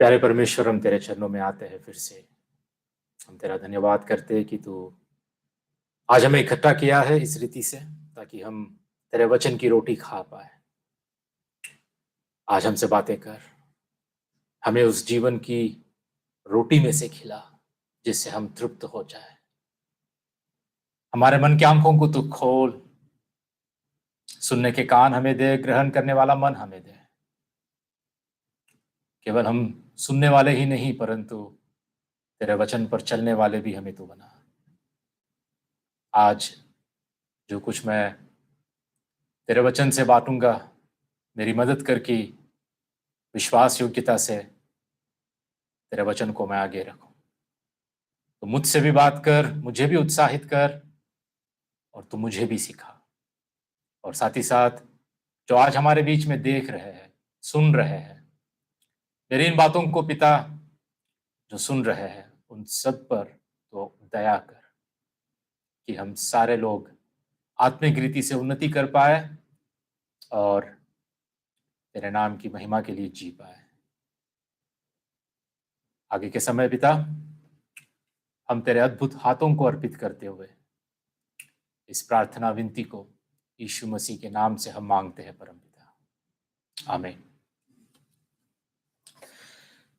प्यारे परमेश्वर, हम तेरे चरणों में आते हैं फिर से। हम तेरा धन्यवाद करते हैं कि तू आज हमें इकट्ठा किया है इस रीति से, ताकि हम तेरे वचन की रोटी खा पाए। आज हमसे बातें कर, हमें उस जीवन की रोटी में से खिला जिससे हम तृप्त हो जाए। हमारे मन की आंखों को तू खोल, सुनने के कान हमें दे, ग्रहण करने वाला मन हमें दे। केवल हम सुनने वाले ही नहीं, परंतु तेरे वचन पर चलने वाले भी हमें तू बना। आज जो कुछ मैं तेरे वचन से बांटूंगा, मेरी मदद करके विश्वास योग्यता से तेरे वचन को मैं आगे रखूं। तो मुझसे भी बात कर, मुझे भी उत्साहित कर, और तू मुझे भी सिखा। और साथ ही साथ जो आज हमारे बीच में देख रहे हैं, सुन रहे हैं, मेरी इन बातों को पिता जो सुन रहे हैं उन सब पर तो दया कर, कि हम सारे लोग आत्मिक रीति से उन्नति कर पाए और तेरे नाम की महिमा के लिए जी पाए। आगे के समय पिता, हम तेरे अद्भुत हाथों को अर्पित करते हुए इस प्रार्थना विनती को यीशु मसीह के नाम से हम मांगते हैं परम पिता, आमीन।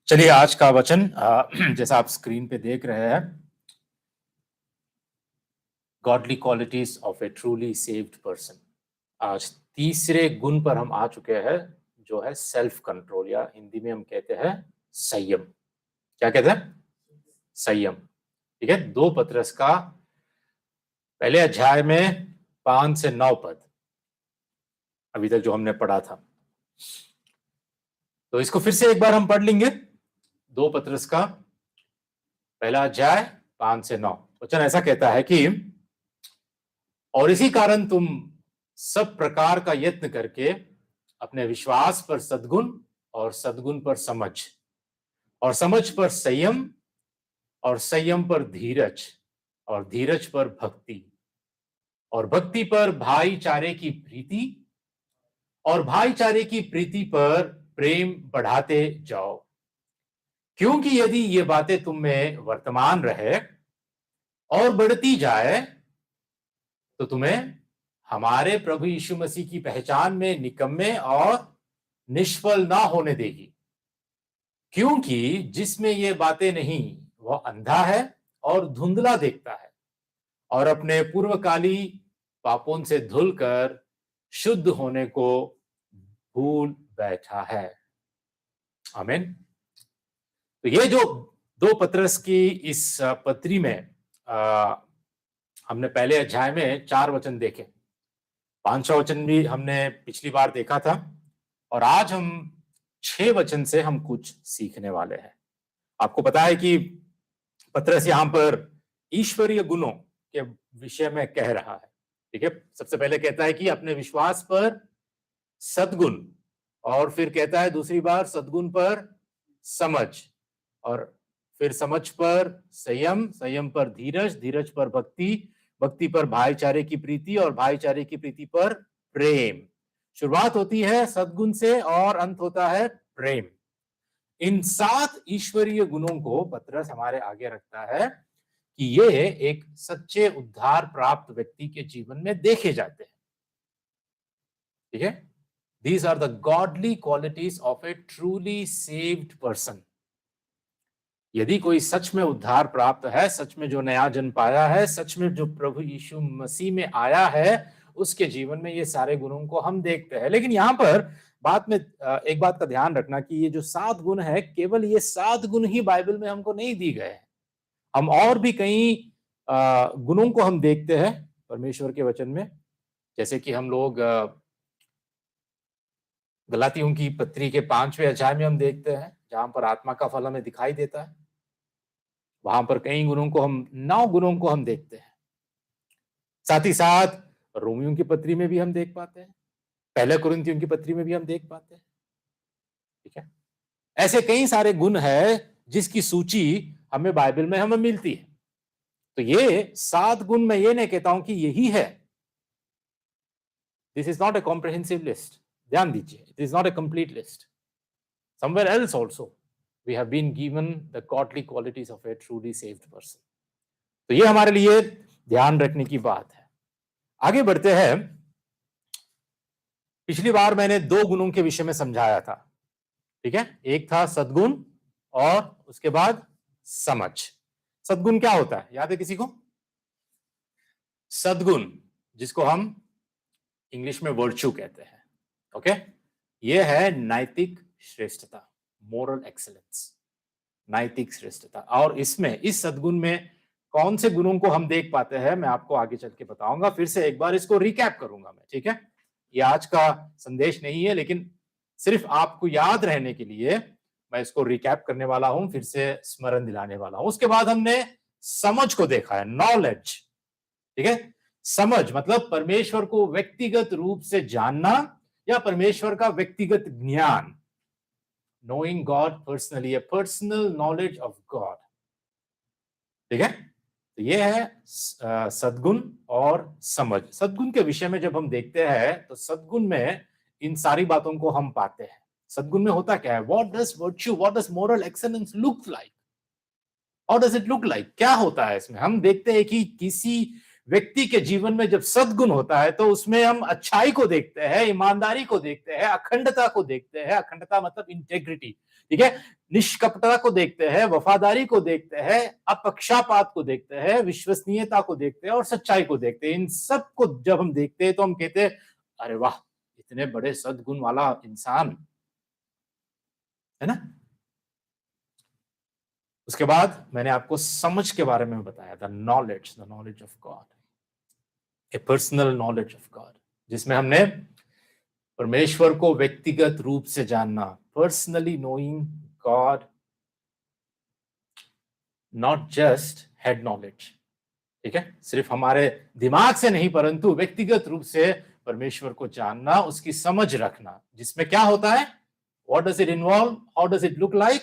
चलिए, आज का वचन जैसा आप स्क्रीन पे देख रहे हैं, godly qualities of A truly saved person. आज तीसरे गुण पर हम आ चुके हैं, जो है सेल्फ कंट्रोल, या हिंदी में हम कहते हैं संयम। क्या कहते हैं? संयम। ठीक है। 2 पत्रस का पहले अध्याय में 5 से 9 पद अभी तक जो हमने पढ़ा था, तो इसको फिर से एक बार हम पढ़ लेंगे। 2 पत्रस का पहला अध्याय 5 से 9 वचन ऐसा कहता है कि और इसी कारण तुम सब प्रकार का यत्न करके अपने विश्वास पर सद्गुण, और सद्गुण पर समझ, और समझ पर संयम, और संयम पर धीरज, और धीरज पर भक्ति, और भक्ति पर भाईचारे की प्रीति, और भाईचारे की प्रीति पर प्रेम बढ़ाते जाओ। क्योंकि यदि ये बातें तुम में वर्तमान रहे और बढ़ती जाए, तो तुम्हें हमारे प्रभु यीशु मसीह की पहचान में निकम्मे और निष्फल ना होने देगी। क्योंकि जिसमें ये बातें नहीं, वह अंधा है और धुंधला देखता है, और अपने पूर्वकाली पापों से धुलकर शुद्ध होने को भूल बैठा है। आमीन। तो ये जो 2 पत्रस की इस पत्री में हमने पहले अध्याय में 4 वचन देखे, 5वां वचन भी हमने पिछली बार देखा था, और आज हम 6 वचन से हम कुछ सीखने वाले हैं। आपको पता है कि पत्रस यहां पर ईश्वरीय गुणों के विषय में कह रहा है। ठीक है। सबसे पहले कहता है कि अपने विश्वास पर सद्गुण, और फिर कहता है दूसरी बार सद्गुण पर समझ, और फिर समझ पर संयम, संयम पर धीरज, धीरज पर भक्ति, भक्ति पर भाईचारे की प्रीति, और भाईचारे की प्रीति पर प्रेम। शुरुआत होती है सद्गुण से और अंत होता है प्रेम। इन 7 ईश्वरीय गुणों को पत्रस हमारे आगे रखता है कि ये एक सच्चे उद्धार प्राप्त व्यक्ति के जीवन में देखे जाते हैं। ठीक है। These are the godly qualities of a truly saved person. यदि कोई सच में उद्धार प्राप्त है, सच में जो नया जन्म पाया है, सच में जो प्रभु यीशु मसीह में आया है, उसके जीवन में ये सारे गुणों को हम देखते हैं। लेकिन यहाँ पर बात में एक बात का ध्यान रखना कि ये जो 7 गुण है, केवल ये 7 गुण ही बाइबल में हमको नहीं दी गए हैं। हम और भी कई गुणों को हम देखते हैं परमेश्वर के वचन में। जैसे कि हम लोग गलातियों की पत्री के 5वें अध्याय में हम देखते हैं, जहां पर आत्मा का फल हमें दिखाई देता है। वहां पर कई गुणों को हम 9 गुणों को हम देखते हैं। साथ ही साथ रोमियों की पत्री में भी हम देख पाते हैं, पहले कुरिन्थियों की पत्री में भी हम देख पाते हैं। ठीक है। ऐसे कई सारे गुण है जिसकी सूची हमें बाइबल में हमें मिलती है। तो ये 7 गुण मैं ये नहीं कहता हूं कि यही है। This is not a comprehensive list. ध्यान दीजिए, it is not a complete list. Somewhere else also we have been given the godly qualities of a truly saved person. तो ये हमारे लिए ध्यान रखने की बात है। आगे बढ़ते हैं। पिछली बार मैंने 2 गुणों के विषय में समझाया था, ठीक है। एक था सद्गुण और उसके बाद समझ। सद्गुण क्या होता है, याद है किसी को? सद्गुण, जिसको हम इंग्लिश में वर्च्यू कहते हैं, ओके, ये है नैतिक श्रेष्ठता, मोरल एक्सीलेंस, नैतिक श्रेष्ठता। और इसमें, इस सद्गुण में कौन से गुणों को हम देख पाते हैं, मैं आपको आगे चल के बताऊंगा। फिर से एक बार इसको रिकैप करूंगा मैं, ठीक है। ये आज का संदेश नहीं है, लेकिन सिर्फ आपको याद रहने के लिए मैं इसको रिकैप करने वाला हूं, फिर से स्मरण दिलाने वाला हूं। उसके बाद हमने समझ को देखा है, नॉलेज, ठीक है। समझ मतलब परमेश्वर को व्यक्तिगत रूप से जानना या परमेश्वर का व्यक्तिगत ज्ञान, knowing God personally, a personal knowledge of God, ठीक है। तो ये है सद्गुण और समझ। सद्गुण के विषय में जब हम देखते हैं तो सद्गुण में इन सारी बातों को हम पाते हैं। सद्गुण में होता क्या है? What does virtue, what does moral excellence look like? How does it look like? क्या होता है इसमें? हम देखते हैं कि किसी व्यक्ति के जीवन में जब सद्गुण होता है तो उसमें हम अच्छाई को देखते हैं, ईमानदारी को देखते हैं, अखंडता को देखते हैं। अखंडता मतलब इंटेग्रिटी, ठीक है। निष्कपटता को देखते हैं, वफादारी को देखते हैं, अपक्षपात को देखते हैं, विश्वसनीयता को देखते हैं और सच्चाई को देखते हैं। इन सब को जब हम देखते हैं तो हम कहते हैं, अरे वाह, इतने बड़े सद्गुण वाला इंसान, है ना। उसके बाद मैंने आपको समझ के बारे में बताया था, knowledge, the knowledge of God, A personal knowledge of God, जिसमें हमने परमेश्वर को व्यक्तिगत रूप से जानना, personally knowing God, not just head knowledge, ठीक है, सिर्फ हमारे दिमाग से नहीं परंतु व्यक्तिगत रूप से परमेश्वर को जानना, उसकी समझ रखना, जिसमें क्या होता है, what does it involve, how does it look like.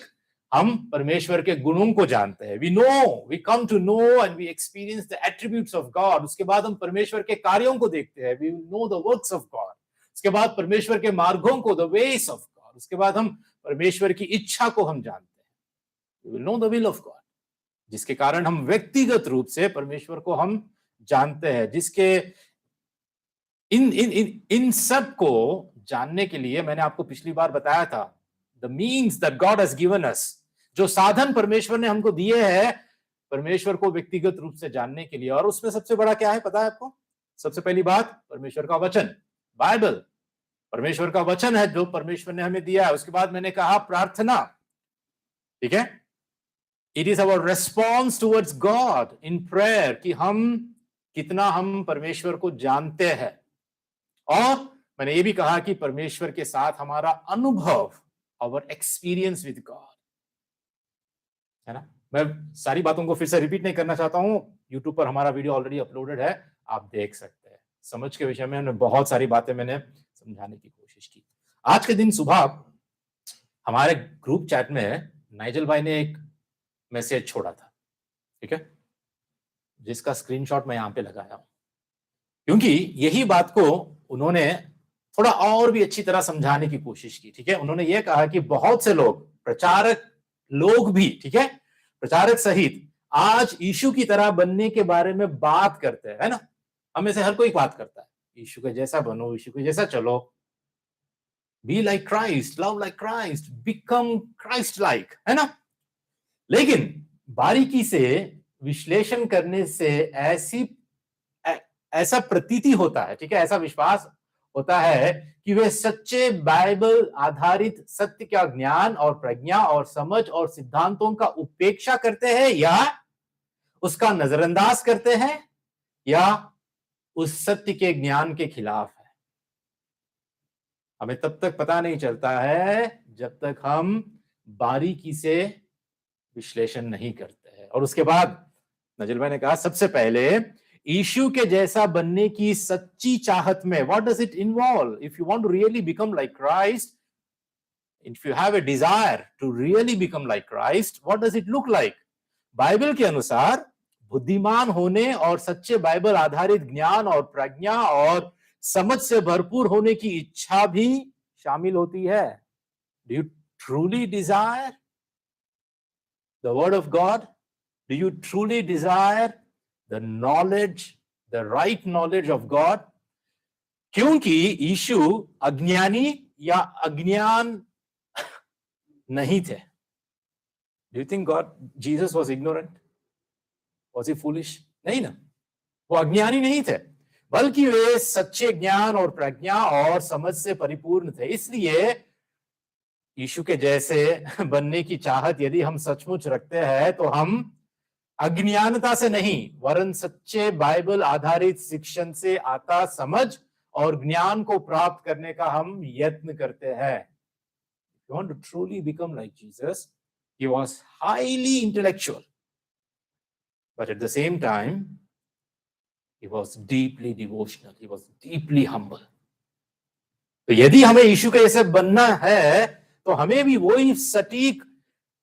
हम परमेश्वर के गुणों को जानते हैं, we know, we come to know and we experience the attributes of God. उसके बाद हम परमेश्वर के कार्यों को देखते हैं, we know the works of God. उसके बाद परमेश्वर के मार्गों को, द वेज ऑफ गॉड। उसके बाद हम परमेश्वर की इच्छा को हम जानते हैं, we will know the will of God, जिसके कारण हम व्यक्तिगत रूप से परमेश्वर को हम जानते हैं। जिसके इन सब को जानने के लिए मैंने आपको पिछली बार बताया था, the means that God has given us, जो साधन परमेश्वर ने हमको दिए हैं परमेश्वर को व्यक्तिगत रूप से जानने के लिए। और उसमें सबसे बड़ा क्या है पता है आपको? सबसे पहली बात, परमेश्वर का वचन, बाइबल, परमेश्वर का वचन है जो परमेश्वर ने हमें दिया है। उसके बाद मैंने कहा प्रार्थना, ठीक है, it is our response towards God in prayer, कि हम कितना हम परमेश्वर को जानते हैं। और मैंने ये भी कहा कि परमेश्वर के साथ हमारा अनुभव, आवर एक्सपीरियंस विद गॉड, है ना। मैं सारी बातों को फिर से रिपीट नहीं करना चाहता हूं, यूट्यूब पर हमारा वीडियो ऑलरेडी अपलोडेड है, आप देख सकते हैं। समझ के विषय में बहुत सारी बातें मैंने समझाने की कोशिश की। आज के दिन सुबह हमारे ग्रुप चैट में नाइजल भाई ने एक मैसेज छोड़ा था, ठीक है, जिसका स्क्रीनशॉट मैं यहां पे लगाया हूं, क्योंकि यही बात को उन्होंने थोड़ा और भी अच्छी तरह समझाने की कोशिश की, ठीक है। उन्होंने ये कहा कि बहुत से लोग, प्रचारक लोग भी, ठीक है, प्रचारक सहित, आज यीशु की तरह बनने के बारे में बात करते हैं, है ना। हमें से हर कोई बात करता है, यीशु के जैसा बनो, यीशु के जैसा चलो, be like Christ, love like Christ, become Christ like, है ना। लेकिन बारीकी से विश्लेषण करने से ऐसा प्रतीति होता है, ठीक है, ऐसा विश्वास होता है कि वे सच्चे बाइबल आधारित सत्य का ज्ञान और प्रज्ञा और समझ और सिद्धांतों का उपेक्षा करते हैं, या उसका नजरअंदाज करते हैं, या उस सत्य के ज्ञान के खिलाफ है। हमें तब तक पता नहीं चलता है जब तक हम बारीकी से विश्लेषण नहीं करते हैं। और उसके बाद नजल भाई ने कहा, सबसे पहले यीशु के जैसा बनने की सच्ची चाहत में, what does it involve? If you want to really become like Christ, if you have a desire to really become like Christ, what does it look like? Bible के अनुसार बुद्धिमान होने और सच्चे बाइबल आधारित ज्ञान और प्रज्ञा और समझ से भरपूर होने की इच्छा भी शामिल होती है। Do you truly desire the word of God? Do you truly desire the knowledge, the right knowledge of God? क्योंकि यीशु अज्ञानी या अज्ञान नहीं थे. Do you think Jesus was ignorant? Was he foolish? नहीं ना, वो अज्ञानी नहीं थे, बल्कि वे सच्चे ज्ञान और प्रज्ञा और समझ से परिपूर्ण थे. इसलिए यीशु के जैसे बनने की चाहत यदि हम सचमुच रखते हैं तो हम अज्ञानता से नहीं वरन सच्चे बाइबल आधारित शिक्षण से आता समझ और ज्ञान को प्राप्त करने का हम यत्न करते हैं. If you want to truly become like Jesus, he was highly intellectual, but at the same time, he was deeply devotional. He was deeply humble. तो यदि हमें यीशु के जैसे बनना है तो हमें भी वही सटीक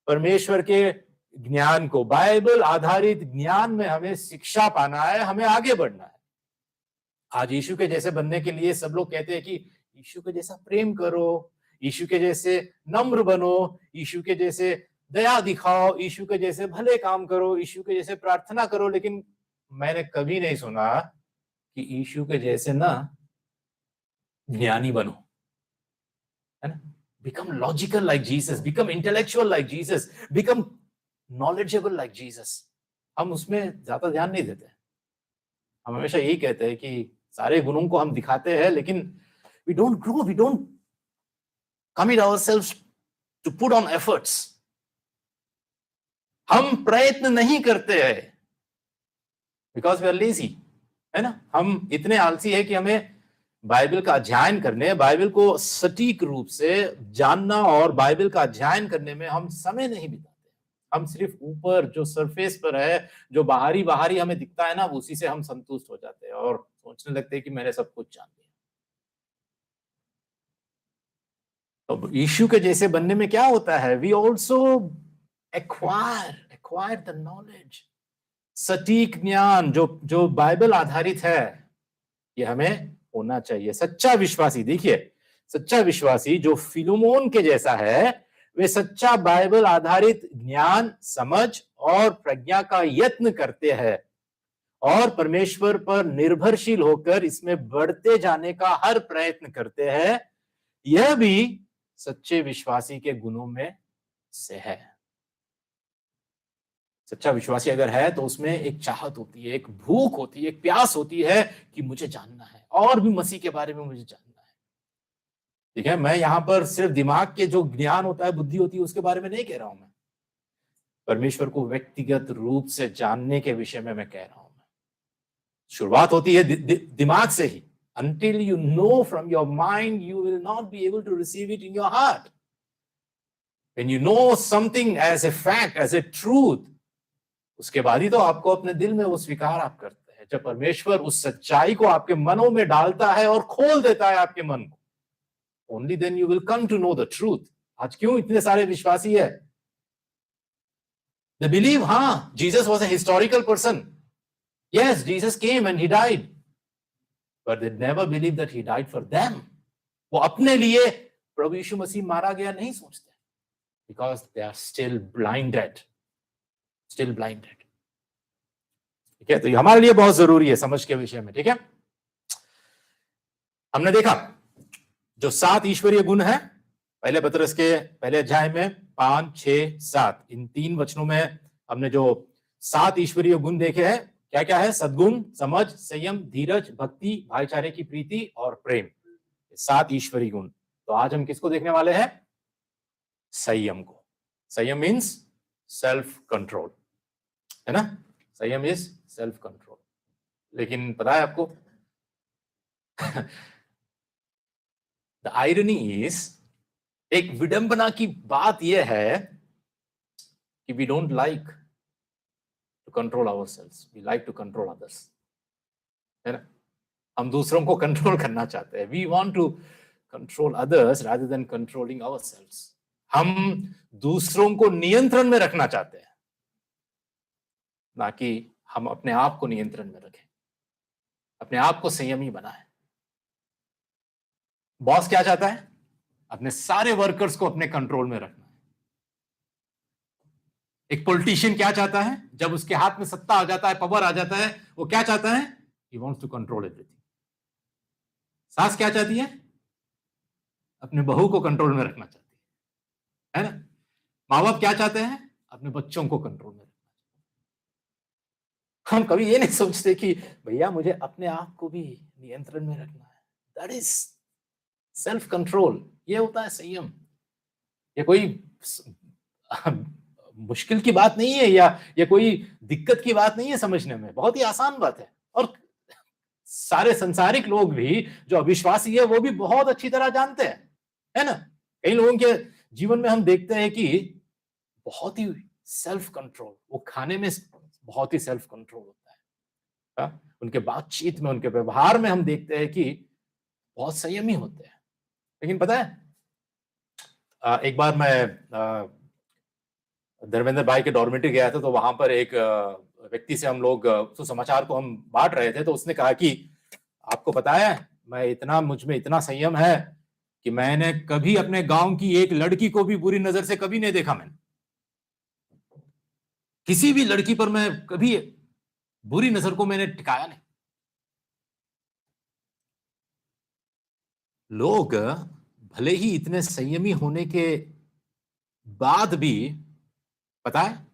परमेश्वर के ज्ञान को, बाइबल आधारित ज्ञान में हमें शिक्षा पाना है, हमें आगे बढ़ना है. आज यीशु के जैसे बनने के लिए सब लोग कहते हैं कि यीशु के जैसा प्रेम करो, यीशु के जैसे नम्र बनो, यीशु के जैसे दया दिखाओ, यीशु के जैसे भले काम करो, यीशु के जैसे प्रार्थना करो. लेकिन मैंने कभी नहीं सुना कि यीशु के जैसे ना ज्ञानी बनो, है ना? Become logical like Jesus, become intellectual like Jesus, become knowledgeable like Jesus. हम उसमें ज्यादा ध्यान नहीं देते. हम हमेशा यही कहते हैं कि सारे गुणों को हम दिखाते हैं, लेकिन we don't grow, we don't commit ourselves to put on efforts. हम प्रयत्न नहीं करते हैं because we are lazy, है ना? हम इतने आलसी है कि हमें बाइबल का अध्ययन करने, बाइबल को सटीक रूप से जानना और बाइबल का अध्ययन करने में हम समय नहीं बिताते. हम सिर्फ ऊपर जो सरफेस पर है, जो बाहरी हमें दिखता है ना, उसी से हम संतुष्ट हो जाते हैं और सोचने लगते हैं कि मैंने सब कुछ जान लिया. तो यीशु के जैसे बनने में क्या होता है? We also acquire the knowledge. सटीक ज्ञान जो बाइबल आधारित है, ये हमें होना चाहिए. सच्चा विश्वासी, देखिए, सच्चा विश्वासी जो फिलोमोन के जैसा है, वे सच्चा बाइबल आधारित ज्ञान, समझ और प्रज्ञा का यत्न करते हैं और परमेश्वर पर निर्भरशील होकर इसमें बढ़ते जाने का हर प्रयत्न करते हैं. यह भी सच्चे विश्वासी के गुणों में से है. सच्चा विश्वासी अगर है तो उसमें एक चाहत होती है, एक भूख होती है, एक प्यास होती है कि मुझे जानना है और भी मसीह के बारे में मुझे जानना है. ठीक है, मैं यहां पर सिर्फ दिमाग के जो ज्ञान होता है, बुद्धि होती है, उसके बारे में नहीं कह रहा हूं. मैं परमेश्वर को व्यक्तिगत रूप से जानने के विषय में मैं कह रहा हूं. शुरुआत होती है दिमाग से ही. Until you know from your mind, you will not be able to receive it in your heart. When you know something as a fact, as a truth, उसके बाद ही तो आपको अपने दिल में वो स्वीकार आप करते हैं. जब परमेश्वर उस सच्चाई को आपके मनों में डालता है और खोल देता है आपके मन को, only then you will come to know the truth. आज क्यों इतने सारे विश्वासी है? They believe, हाँ, Jesus was a historical person. Yes, Jesus came and he died. But they never believe that he died for them. वो अपने लिए प्रभु यीशु मसीह मारा गया नहीं सोचते. Because they are still blinded. Still blinded. ठीक है, तो ये हमारे लिए बहुत जरूरी है समझ के विषय में. ठीक है, हमने देखा जो 7 ईश्वरीय गुण है पहले पत्रस के पहले अध्याय में 5, 6, 7, इन 3 वचनों में हमने जो 7 ईश्वरीय गुण देखे हैं. क्या क्या है? सद्गुण, समझ, संयम, धीरज, भक्ति, भाईचारे की प्रीति और प्रेम. 7 ईश्वरीय गुण. तो आज हम किसको देखने वाले हैं? संयम को. संयम मीन्स सेल्फ कंट्रोल, है ना? संयम इज सेल्फ कंट्रोल. लेकिन पता है आपको द आयरनी इज, एक विडंबना की बात यह है कि we don't like to control ourselves, we like to control others, है ना? हम दूसरों को कंट्रोल करना चाहते हैं. We want to control others rather than controlling ourselves. हम दूसरों को नियंत्रण में रखना चाहते हैं, ना कि हम अपने आप को नियंत्रण में रखें, अपने आप को संयमी बनाएं. बॉस क्या चाहता है? अपने सारे वर्कर्स को अपने कंट्रोल में रखना है. एक पॉलिटिशियन क्या चाहता है जब उसके हाथ में सत्ता आ जाता है, पावर आ जाता है, वो क्या चाहता है? He wants to control everything. सास क्या चाहती है? अपने बहू को कंट्रोल में रखना चाहती है ना? माँ बाप क्या चाहते हैं? अपने बच्चों को कंट्रोल में रखना। हम कभी ये नहीं सोचते कि भैया मुझे अपने आप को भी नियंत्रण में रखना है। That is self control. ये होता है संयम। ये कोई मुश्किल की बात नहीं है, या ये कोई दिक्कत की बात नहीं है समझने में, बहुत ही आसान बात है। और सारे संसारिक लोग भी जो अविश्वासी है वो भी बहुत अच्छी तरह जानते हैं, है ना? कई लोगों के जीवन में हम देखते हैं कि बहुत ही सेल्फ कंट्रोल, वो खाने में बहुत ही सेल्फ कंट्रोल होता है। उनके बातचीत में, उनके व्यवहार में हम देखते हैं कि बहुत संयमी होते हैं। लेकिन पता है, एक बार मैं धर्मेंद्र भाई के डॉर्मेटरी गया था, तो वहां पर एक व्यक्ति से हम लोग सुसमाचार को हम बांट रहे थे, तो उसने कहा कि आपको पता है, मुझ में इतना संयम है कि मैंने कभी अपने गांव की एक लड़की को भी बुरी नजर से कभी नहीं देखा। मैंने किसी भी लड़की पर मैं कभी बुरी नजर को मैंने टिकाया नहीं। लोग भले ही इतने संयमी होने के बाद भी, पता है,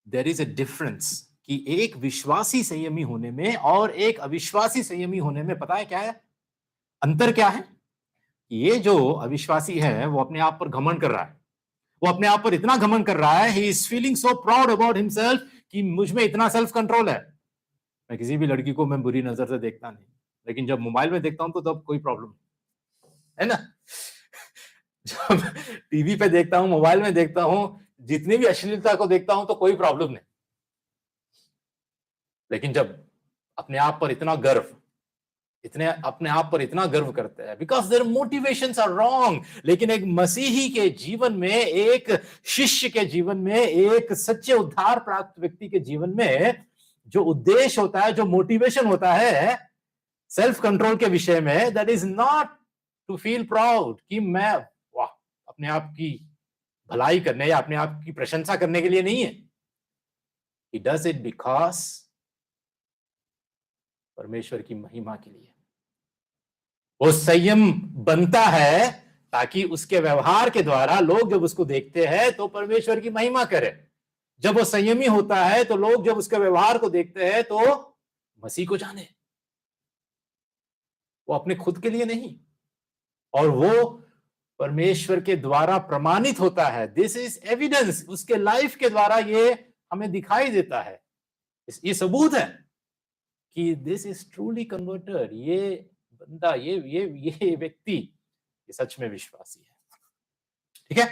देयर इज ए डिफरेंस कि एक विश्वासी संयमी होने में और एक अविश्वासी संयमी होने में, पता है क्या है अंतर? क्या है? ये जो अविश्वासी है वो अपने आप पर घमंड कर रहा है। वो अपने आप पर इतना घमंड कर रहा है, he is feeling so proud about himself कि मुझ में इतना सेल्फ कंट्रोल है, मैं किसी भी लड़की को मैं बुरी नजर से देखता नहीं। लेकिन जब मोबाइल में देखता हूं तो तब कोई प्रॉब्लम है ना। जब टीवी पे देखता हूं, मोबाइल में देखता हूं, जितनी भी अश्लीलता को देखता हूं तो कोई प्रॉब्लम नहीं। लेकिन जब अपने आप पर इतना गर्व, अपने आप पर इतना गर्व करते हैं, because their motivations are wrong. लेकिन एक मसीही के जीवन में, एक शिष्य के जीवन में, एक सच्चे उद्धार प्राप्त व्यक्ति के जीवन में जो उद्देश्य होता है, जो मोटिवेशन होता है सेल्फ कंट्रोल के विषय में, that is not to feel proud कि मैं वाह, अपने आप की भलाई करने या अपने आप की प्रशंसा करने के लिए नहीं है। ही डज इट बिकॉज परमेश्वर की महिमा के लिए। वो संयम बनता है ताकि उसके व्यवहार के द्वारा लोग जब उसको देखते हैं तो परमेश्वर की महिमा करें। जब वो संयमी होता है तो लोग जब उसके व्यवहार को देखते हैं तो मसीह को जाने, वो अपने खुद के लिए नहीं, और वो परमेश्वर के द्वारा प्रमाणित होता है। दिस इज एविडेंस, उसके लाइफ के द्वारा ये हमें दिखाई देता है, ये सबूत है कि दिस इज ट्रूली कन्वर्टेड। ये बंदा, ये व्यक्ति, ये सच में विश्वासी है। ठीक है?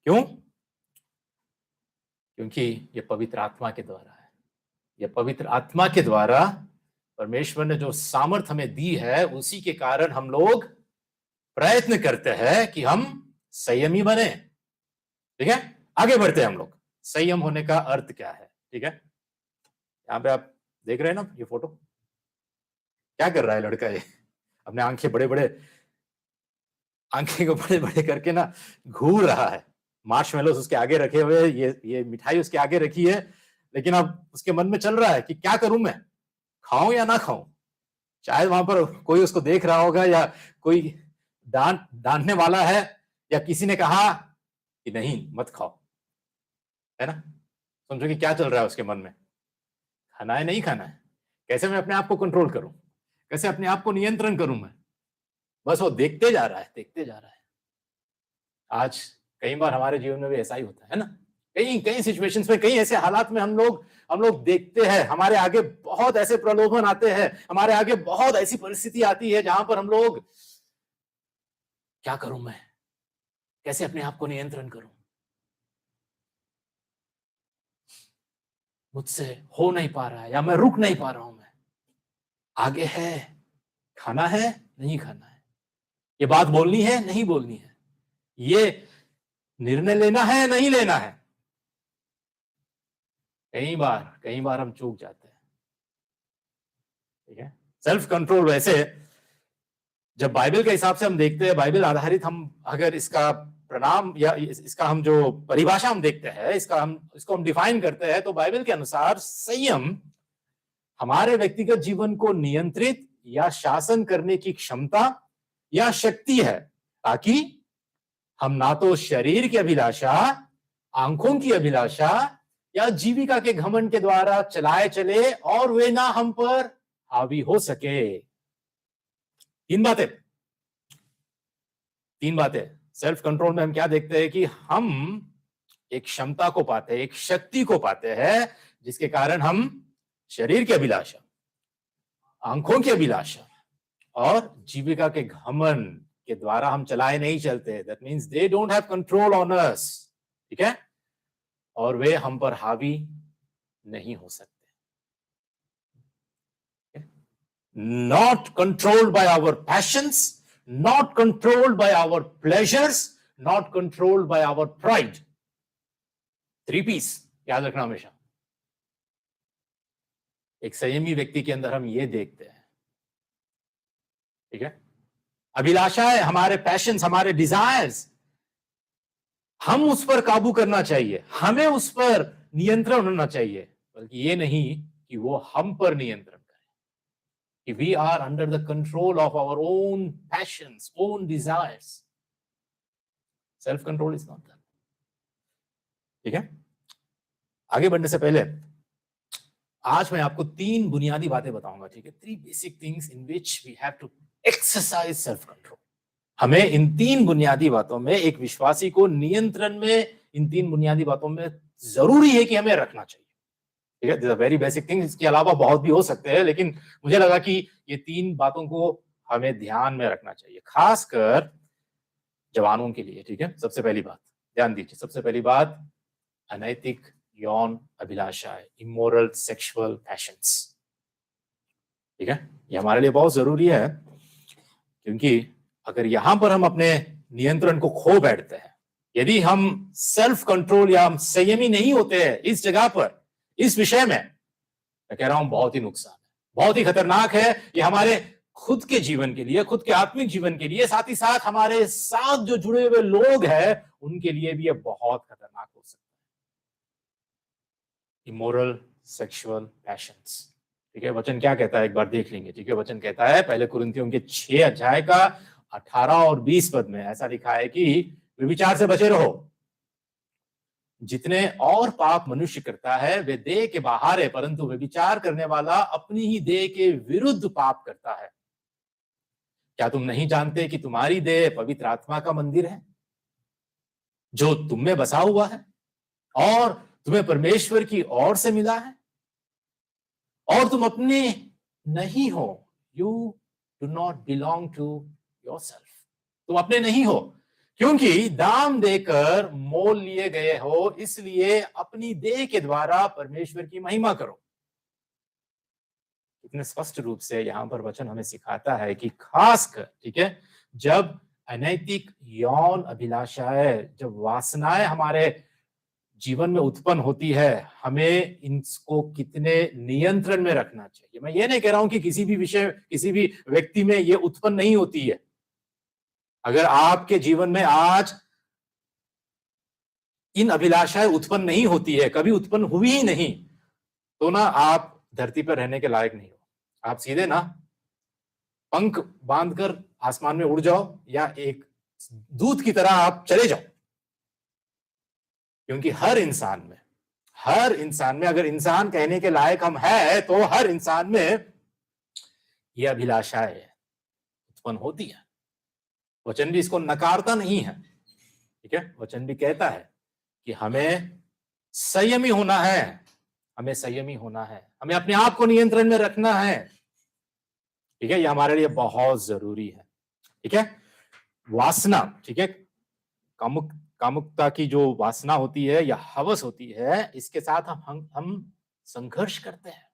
क्यों? क्योंकि ये पवित्र आत्मा के द्वारा है। ये पवित्र आत्मा के द्वारा परमेश्वर ने जो सामर्थ हमें दी है, उसी के कारण हम लोग प्रयत्न करते हैं कि हम संयमी बने। ठीक है? आगे बढ़ते हैं हम लोग। संयम होने का अर्थ क्या है? ठीक है, यहां पे आप देख रहे हैं ना ये फोटो, क्या कर रहा है लड़का? ये अपने आंखें को बड़े बड़े करके ना घूर रहा है। मार्शमेलोस उसके आगे रखे हुए, ये मिठाई उसके आगे रखी है, लेकिन अब उसके मन में चल रहा है कि क्या करूं मैं, खाऊं या ना खाऊं। शायद वहां पर कोई उसको देख रहा होगा, या कोई डांटने वाला है, या किसी ने कहा कि नहीं मत खाओ, है ना? समझो कि क्या चल रहा है उसके मन में, खाना है नहीं खाना है, कैसे मैं अपने आप को कंट्रोल करूं, कैसे अपने आप को नियंत्रण करूं मैं। बस वो देखते जा रहा है, देखते जा रहा है। आज कई बार हमारे जीवन में भी ऐसा ही होता है ना, कई कई सिचुएशंस में, कई ऐसे हालात में हम लोग देखते हैं, हमारे आगे बहुत ऐसे प्रलोभन आते हैं, हमारे आगे बहुत ऐसी परिस्थिति आती है जहां पर हम लोग, क्या करूं मैं, कैसे अपने आप को नियंत्रण करूं, मुझसे हो नहीं पा रहा है, या मैं रुक नहीं पा रहा हूं, मैं आगे है, खाना है नहीं खाना है, ये बात बोलनी है नहीं बोलनी है, ये निर्णय लेना है नहीं लेना है। कई बार हम चूक जाते हैं। ठीक है? सेल्फ कंट्रोल वैसे, जब बाइबल के हिसाब से हम देखते हैं, बाइबल आधारित हम अगर इसका प्रणाम या इसका हम जो परिभाषा हम देखते हैं, इसको हम डिफाइन करते हैं, तो बाइबल के अनुसार संयम हमारे व्यक्तिगत जीवन को नियंत्रित या शासन करने की क्षमता या शक्ति है, ताकि हम ना तो शरीर की अभिलाषा, आंखों की अभिलाषा या जीविका के घमंड के द्वारा चलाए चले और वे ना हम पर हावी हो सके। तीन बातें सेल्फ कंट्रोल में हम क्या देखते हैं कि हम एक क्षमता को पाते हैं, एक शक्ति को पाते हैं, जिसके कारण हम शरीर की अभिलाषा, आंखों की अभिलाषा और जीविका के घमंड के द्वारा हम चलाए नहीं चलते। That means they don't have control on us, ठीक है, और वे हम पर हावी नहीं हो सकते। Not controlled by our passions, not controlled by our pleasures, not controlled by our pride. 3 P's याद रखना हमेशा। एक संयमी व्यक्ति के अंदर हम ये देखते हैं, ठीक है, अभिलाषाएं, हमारे पैशंस, हमारे डिजायर्स, हम उस पर काबू करना चाहिए, हमें उस पर नियंत्रण होना चाहिए, बल्कि ये नहीं कि वो हम पर नियंत्रण। We are under the control of our own passions, own desires. Self control is not that. ठीक है, आगे बढ़ने से पहले आज मैं आपको 3 बुनियादी बातें बताऊंगा, ठीक है, 3 basic things in which we have to exercise self control. हमें इन 3 बुनियादी बातों में, एक विश्वासी को नियंत्रण में इन 3 बुनियादी बातों में जरूरी है कि हमें रखना चाहिए, ठीक है। This are very basic thing, इसके अलावा बहुत भी हो सकते हैं, लेकिन मुझे लगा कि ये 3 बातों को हमें ध्यान में रखना चाहिए, खासकर जवानों के लिए, ठीक है। सबसे पहली बात ध्यान दीजिए, सबसे पहली बात अनैतिक यौन अभिलाषाएं, इमोरल सेक्सुअल पैशंस, ठीक है, ये हमारे लिए बहुत जरूरी है, क्योंकि अगर यहां पर हम अपने नियंत्रण को खो बैठते हैं, यदि हम सेल्फ कंट्रोल या हम संयमी नहीं होते हैं इस जगह पर, इस विषय में, मैं कह रहा हूं बहुत ही नुकसान है, बहुत ही खतरनाक है। ये हमारे खुद के जीवन के लिए, खुद के आत्मिक जीवन के लिए, साथ ही साथ हमारे साथ जो जुड़े हुए लोग हैं उनके लिए भी ये बहुत खतरनाक हो सकता है। इमोरल सेक्सुअल पैशंस, ठीक है, वचन क्या कहता है एक बार देख लेंगे, ठीक है। वचन कहता है पहले कुरिन्थियों के 6 अध्याय का 18 और 20 पद में ऐसा लिखा है कि व्यभिचार से बचे रहो। जितने और पाप मनुष्य करता है वे देह के बाहर है, परंतु व्यभिचार करने वाला अपनी ही देह के विरुद्ध पाप करता है। क्या तुम नहीं जानते कि तुम्हारी देह पवित्र आत्मा का मंदिर है, जो तुम में बसा हुआ है और तुम्हें परमेश्वर की ओर से मिला है, और तुम अपने नहीं हो। You do not belong to yourself, तुम अपने नहीं हो, क्योंकि दाम देकर मोल लिए गए हो, इसलिए अपनी देह के द्वारा परमेश्वर की महिमा करो। इतने स्पष्ट रूप से यहां पर वचन हमें सिखाता है कि खासकर, ठीक है, जब अनैतिक यौन अभिलाषाएं, जब वासनाएं हमारे जीवन में उत्पन्न होती है, हमें इनको कितने नियंत्रण में रखना चाहिए। मैं ये नहीं कह रहा हूं कि किसी भी विषय, किसी भी व्यक्ति में ये उत्पन्न नहीं होती है। अगर आपके जीवन में आज इन अभिलाषाएं उत्पन्न नहीं होती है, कभी उत्पन्न हुई ही नहीं, तो ना आप धरती पर रहने के लायक नहीं हो। आप सीधे ना पंख बांधकर आसमान में उड़ जाओ या एक दूत की तरह आप चले जाओ, क्योंकि हर इंसान में अगर इंसान कहने के लायक हम है, तो हर इंसान में ये अभिलाषाएं उत्पन्न होती है। वचन भी इसको नकारता नहीं है, ठीक है। वचन भी कहता है कि हमें संयमी होना है, हमें संयमी होना है, हमें अपने आप को नियंत्रण में रखना है, ठीक है। ये हमारे लिए बहुत जरूरी है, ठीक है। वासना, ठीक है, कामुकता की जो वासना होती है या हवस होती है, इसके साथ हम संघर्ष करते हैं।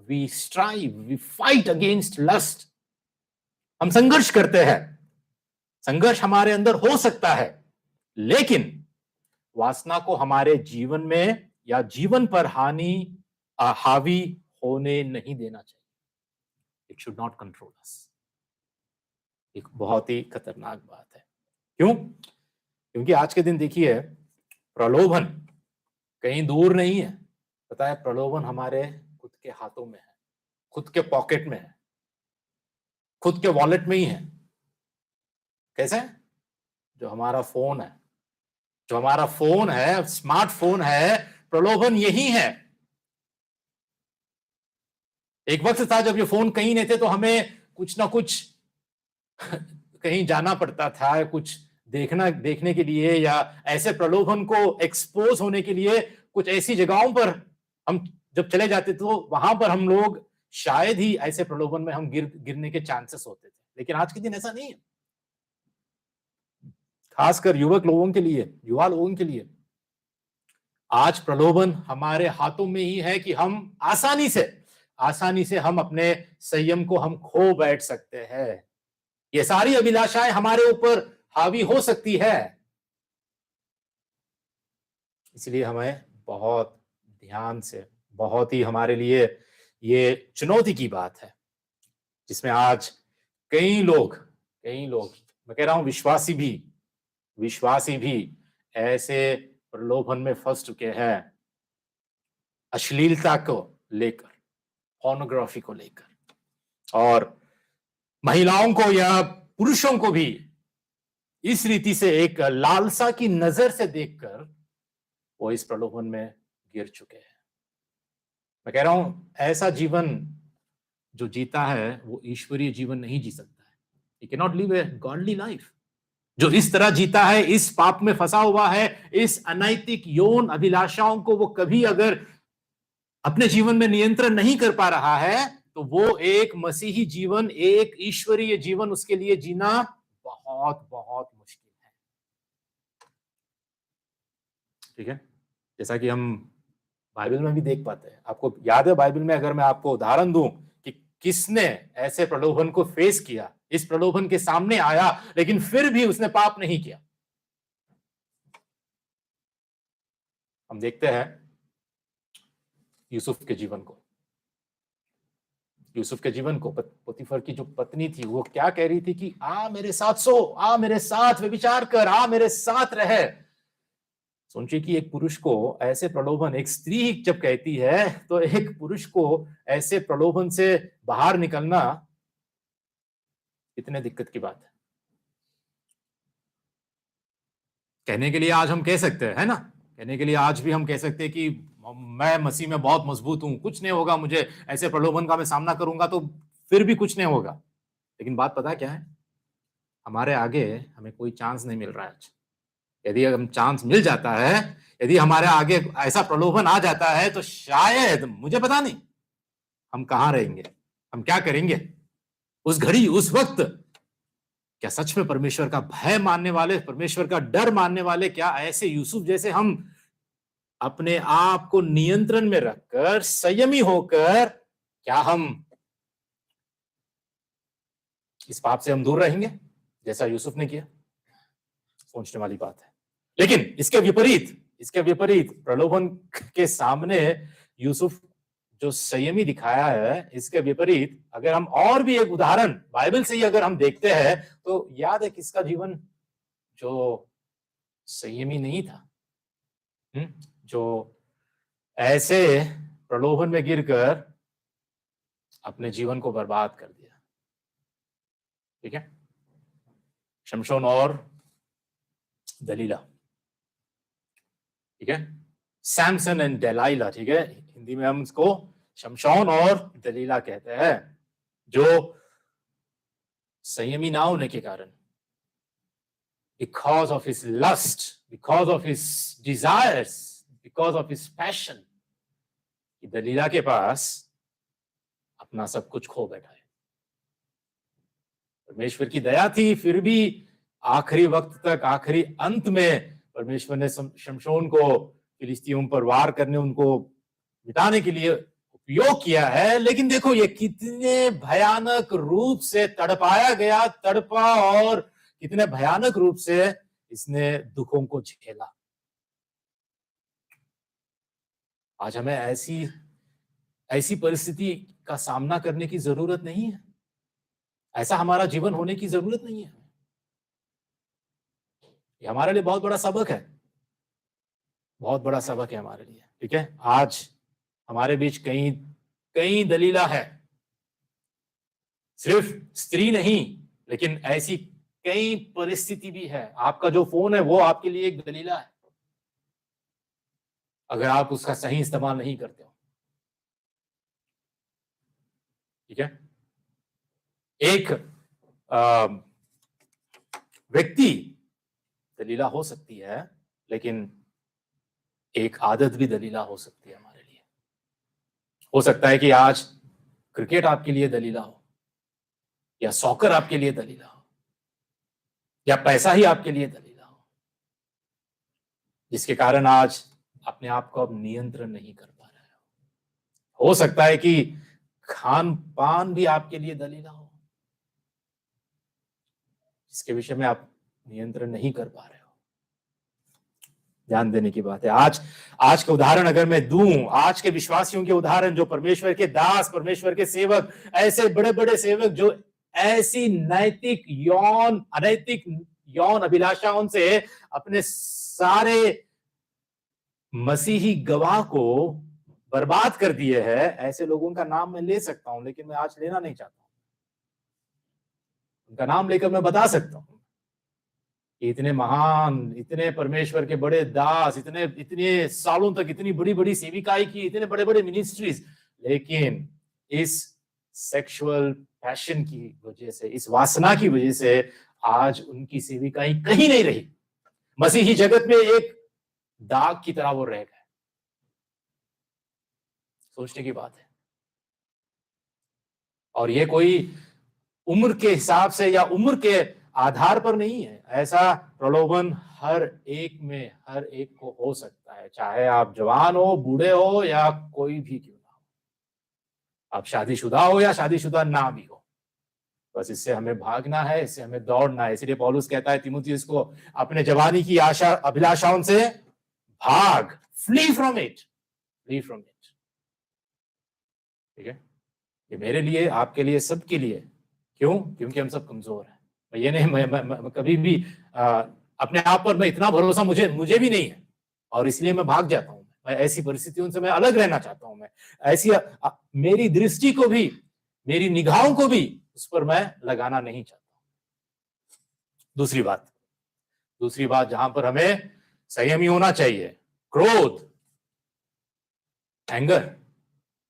We strive, we fight against lust, हम संघर्ष करते हैं। संघर्ष हमारे अंदर हो सकता है, लेकिन वासना को हमारे जीवन में या जीवन पर हावी होने नहीं देना चाहिए। इट शुड नॉट कंट्रोल अस। एक बहुत ही खतरनाक बात है। क्यों? क्योंकि आज के दिन देखिए, प्रलोभन कहीं दूर नहीं है। पता है, प्रलोभन हमारे खुद के हाथों में है, खुद के पॉकेट में है, खुद के वॉलेट में ही है। कैसे? जो हमारा फोन है, जो हमारा फोन है, स्मार्टफोन है, प्रलोभन यही है। एक वक्त था जब ये फोन कहीं नहीं थे, तो हमें कुछ ना कुछ कहीं जाना पड़ता था, कुछ देखने के लिए, या ऐसे प्रलोभन को एक्सपोज होने के लिए कुछ ऐसी जगहों पर हम जब चले जाते तो वहां पर हम लोग शायद ही ऐसे प्रलोभन में हम गिरने के चांसेस होते थे। लेकिन आज के दिन ऐसा नहीं है, खासकर युवक लोगों के लिए, युवा लोगों के लिए आज प्रलोभन हमारे हाथों में ही है कि हम आसानी से हम अपने संयम को हम खो बैठ सकते हैं। ये सारी अभिलाषाएं हमारे ऊपर हावी हो सकती है। इसलिए हमें बहुत ध्यान से, बहुत ही हमारे लिए ये चुनौती की बात है, जिसमें आज कई लोग मैं कह रहा हूं विश्वासी भी ऐसे प्रलोभन में फंस चुके हैं, अश्लीलता को लेकर, पोर्नोग्राफी को लेकर, और महिलाओं को या पुरुषों को भी इस रीति से एक लालसा की नजर से देखकर वो इस प्रलोभन में गिर चुके हैं। मैं कह रहा हूं, ऐसा जीवन जो जीता है वो ईश्वरीय जीवन नहीं जी सकता है। He cannot live a godly life। जो इस तरह जीता है, इस पाप में फंसा हुआ है, इस अनैतिक यौन अभिलाषाओं को वो कभी अगर अपने जीवन में नियंत्रण नहीं कर पा रहा है, तो वो एक मसीही जीवन, एक ईश्वरीय जीवन उसके लिए जीना बहुत बहुत मुश्किल है। ठीक है, जैसा कि हम बाइबल में भी देख पाते हैं। आपको याद है, बाइबल में अगर मैं आपको उदाहरण दूं कि किसने ऐसे प्रलोभन को फेस किया, इस प्रलोभन के सामने आया, लेकिन फिर भी उसने पाप नहीं किया। हम देखते हैं यूसुफ के जीवन को। यूसुफ के जीवन को पोतीफर की जो पत्नी थी, वो क्या कह रही थी कि आ मेरे साथ सो, आ मेरे साथ व्यभिचार कर, आ मेरे साथ रहे। सोचिए कि एक पुरुष को ऐसे प्रलोभन, एक स्त्री जब कहती है, तो एक पुरुष को ऐसे प्रलोभन से बाहर निकलना कितने दिक्कत की बात है। कहने के लिए आज हम कह सकते हैं, है ना, कहने के लिए आज भी हम कह सकते हैं कि मैं मसीह में बहुत मजबूत हूं, कुछ नहीं होगा मुझे, ऐसे प्रलोभन का मैं सामना करूंगा तो फिर भी कुछ नहीं होगा। लेकिन बात पता क्या है, हमारे आगे हमें कोई चांस नहीं मिल रहा है आज। यदि हम चांस मिल जाता है, यदि हमारे आगे ऐसा प्रलोभन आ जाता है, तो शायद, मुझे पता नहीं हम कहां रहेंगे, हम क्या करेंगे उस घड़ी, उस वक्त। क्या सच में परमेश्वर का भय मानने वाले, परमेश्वर का डर मानने वाले, क्या ऐसे यूसुफ जैसे हम अपने आप को नियंत्रण में रखकर, संयमी होकर, क्या हम इस पाप से हम दूर रहेंगे जैसा यूसुफ ने किया? सोचने वाली बात है। लेकिन इसके विपरीत प्रलोभन के सामने यूसुफ जो संयमी दिखाया है, इसके विपरीत अगर हम और भी एक उदाहरण बाइबल से ही अगर हम देखते हैं, तो याद है किसका जीवन जो संयमी नहीं था, जो ऐसे प्रलोभन में गिरकर अपने जीवन को बर्बाद कर दिया। ठीक है, शमशोन और दलीला। ठीक है, सैमसन एंड डेलाइला। ठीक है, हिंदी में हम इसको शमशोन और दलीला कहते हैं, जो संयमी ना होने के कारण, because of his lust, because of his desires, because of his passion, Delilah के पास अपना सब कुछ खो बैठा है। परमेश्वर की दया थी, फिर भी आखिरी वक्त तक, आखिरी अंत में परमेश्वर ने शमशोन को फिलिस्तीयों पर वार करने, उनको मिटाने के लिए उपयोग किया है। लेकिन देखो ये कितने भयानक रूप से तड़पाया गया, तड़पा, और कितने भयानक रूप से इसने दुखों को झेला। आज हमें ऐसी परिस्थिति का सामना करने की जरूरत नहीं है, ऐसा हमारा जीवन होने की जरूरत नहीं है। ये हमारे लिए बहुत बड़ा सबक है, बहुत बड़ा सबक है हमारे लिए। ठीक है, आज हमारे बीच कई कई दलीला है, सिर्फ स्त्री नहीं, लेकिन ऐसी कई परिस्थिति भी है। आपका जो फोन है वो आपके लिए एक दलीला है, अगर आप उसका सही इस्तेमाल नहीं करते हो। ठीक है, एक व्यक्ति दलीला हो सकती है, लेकिन एक आदत भी दलीला हो सकती है हमारे लिए। हो सकता है कि आज क्रिकेट आपके लिए दलीला हो, या सॉकर आपके लिए दलीला हो, या पैसा ही आपके लिए दलीला हो, जिसके कारण आज अपने आप को अब नियंत्रण नहीं कर पा रहे हो सकता है कि खान पान भी आपके लिए दलीला हो, जिसके विषय में आप नियंत्रण नहीं कर पा रहे हो। ध्यान देने की बात है। आज का उदाहरण अगर मैं दूं, आज के विश्वासियों के उदाहरण, जो परमेश्वर के दास, परमेश्वर के सेवक, ऐसे बड़े बड़े सेवक जो ऐसी अनैतिक यौन अभिलाषाओं से अपने सारे मसीही गवाह को बर्बाद कर दिए हैं, ऐसे लोगों का नाम मैं ले सकता हूं, लेकिन मैं आज लेना नहीं चाहता हूं। उनका नाम लेकर मैं बता सकता हूं, इतने महान, इतने परमेश्वर के बड़े दास, इतने इतने सालों तक इतनी बड़ी बड़ी सेविकाई की, इतने बड़े बड़े मिनिस्ट्रीज, लेकिन इस सेक्सुअल पैशन की वजह से, इस वासना की वजह से आज उनकी सेविकाई कहीं नहीं रही। मसीही जगत में एक दाग की तरह वो रह गए। सोचने की बात है। और ये कोई उम्र के हिसाब से या उम्र के आधार पर नहीं है, ऐसा प्रलोभन हर एक को हो सकता है, चाहे आप जवान हो, बूढ़े हो, या कोई भी क्यों ना हो, आप शादीशुदा हो या शादीशुदा ना भी हो, बस इससे हमें भागना है, इससे हमें दौड़ना है। इसलिए पौलुस कहता है तीमुथियुस को, अपने जवानी की आशा अभिलाषाओं से भाग, flee from it, flee from it. ठीक है, ये मेरे लिए, आपके लिए, सबके लिए। क्यों? क्योंकि हम सब कमजोर हैं। ये नहीं, मैं कभी भी अपने आप पर मैं इतना भरोसा मुझे भी नहीं है, और इसलिए मैं भाग जाता हूं। मैं ऐसी परिस्थितियों से मैं अलग रहना चाहता हूं। मैं ऐसी मेरी दृष्टि को भी, मेरी निगाहों को भी उस पर मैं लगाना नहीं चाहता। दूसरी बात जहां पर हमें संयमी होना चाहिए, क्रोध, एंगर,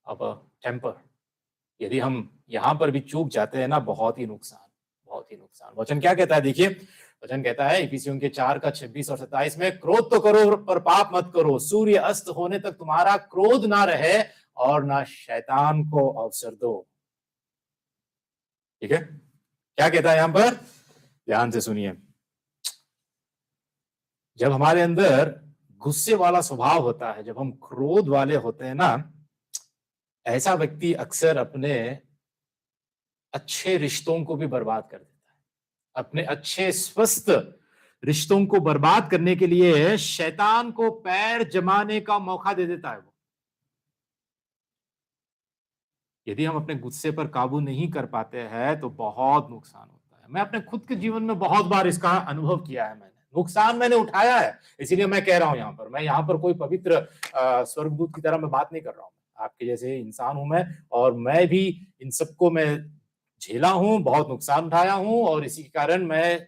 अब टेम्पर। यदि हम यहां पर भी चूक जाते हैं ना, बहुत ही नुकसान। वचन क्या कहता है, देखिए, वचन कहता है इफिसियों के 4:26 और 27 में, क्रोध तो करो पर पाप मत करो, सूर्य अस्त होने तक तुम्हारा क्रोध ना रहे और ना शैतान को अवसर दो। ठीक है, क्या कहता है यहां पर, ध्यान से सुनिए। जब हमारे अंदर गुस्से वाला स्वभाव होता है, जब हम क्रोध वाले होते हैं ना, ऐसा व्यक्ति अक्सर अपने अच्छे रिश्तों को भी बर्बाद कर देता है। अपने अच्छे स्वस्थ रिश्तों को बर्बाद करने के लिए शैतान को पैर जमाने का मौका दे देता है वो। यदि हम अपने गुस्से पर काबू नहीं कर पाते हैं तो बहुत नुकसान होता है। मैं अपने खुद के जीवन में बहुत बार इसका अनुभव किया है, नुकसान मैंने उठाया है। इसीलिए मैं कह रहा हूं यहां पर, मैं यहां पर कोई पवित्र स्वर्गदूत की तरह मैं बात नहीं कर रहा हूं। आपके जैसे इंसान हूं मैं, और मैं भी इन सबको मैं झेला हूं, बहुत नुकसान उठाया हूं, और इसी के कारण मैं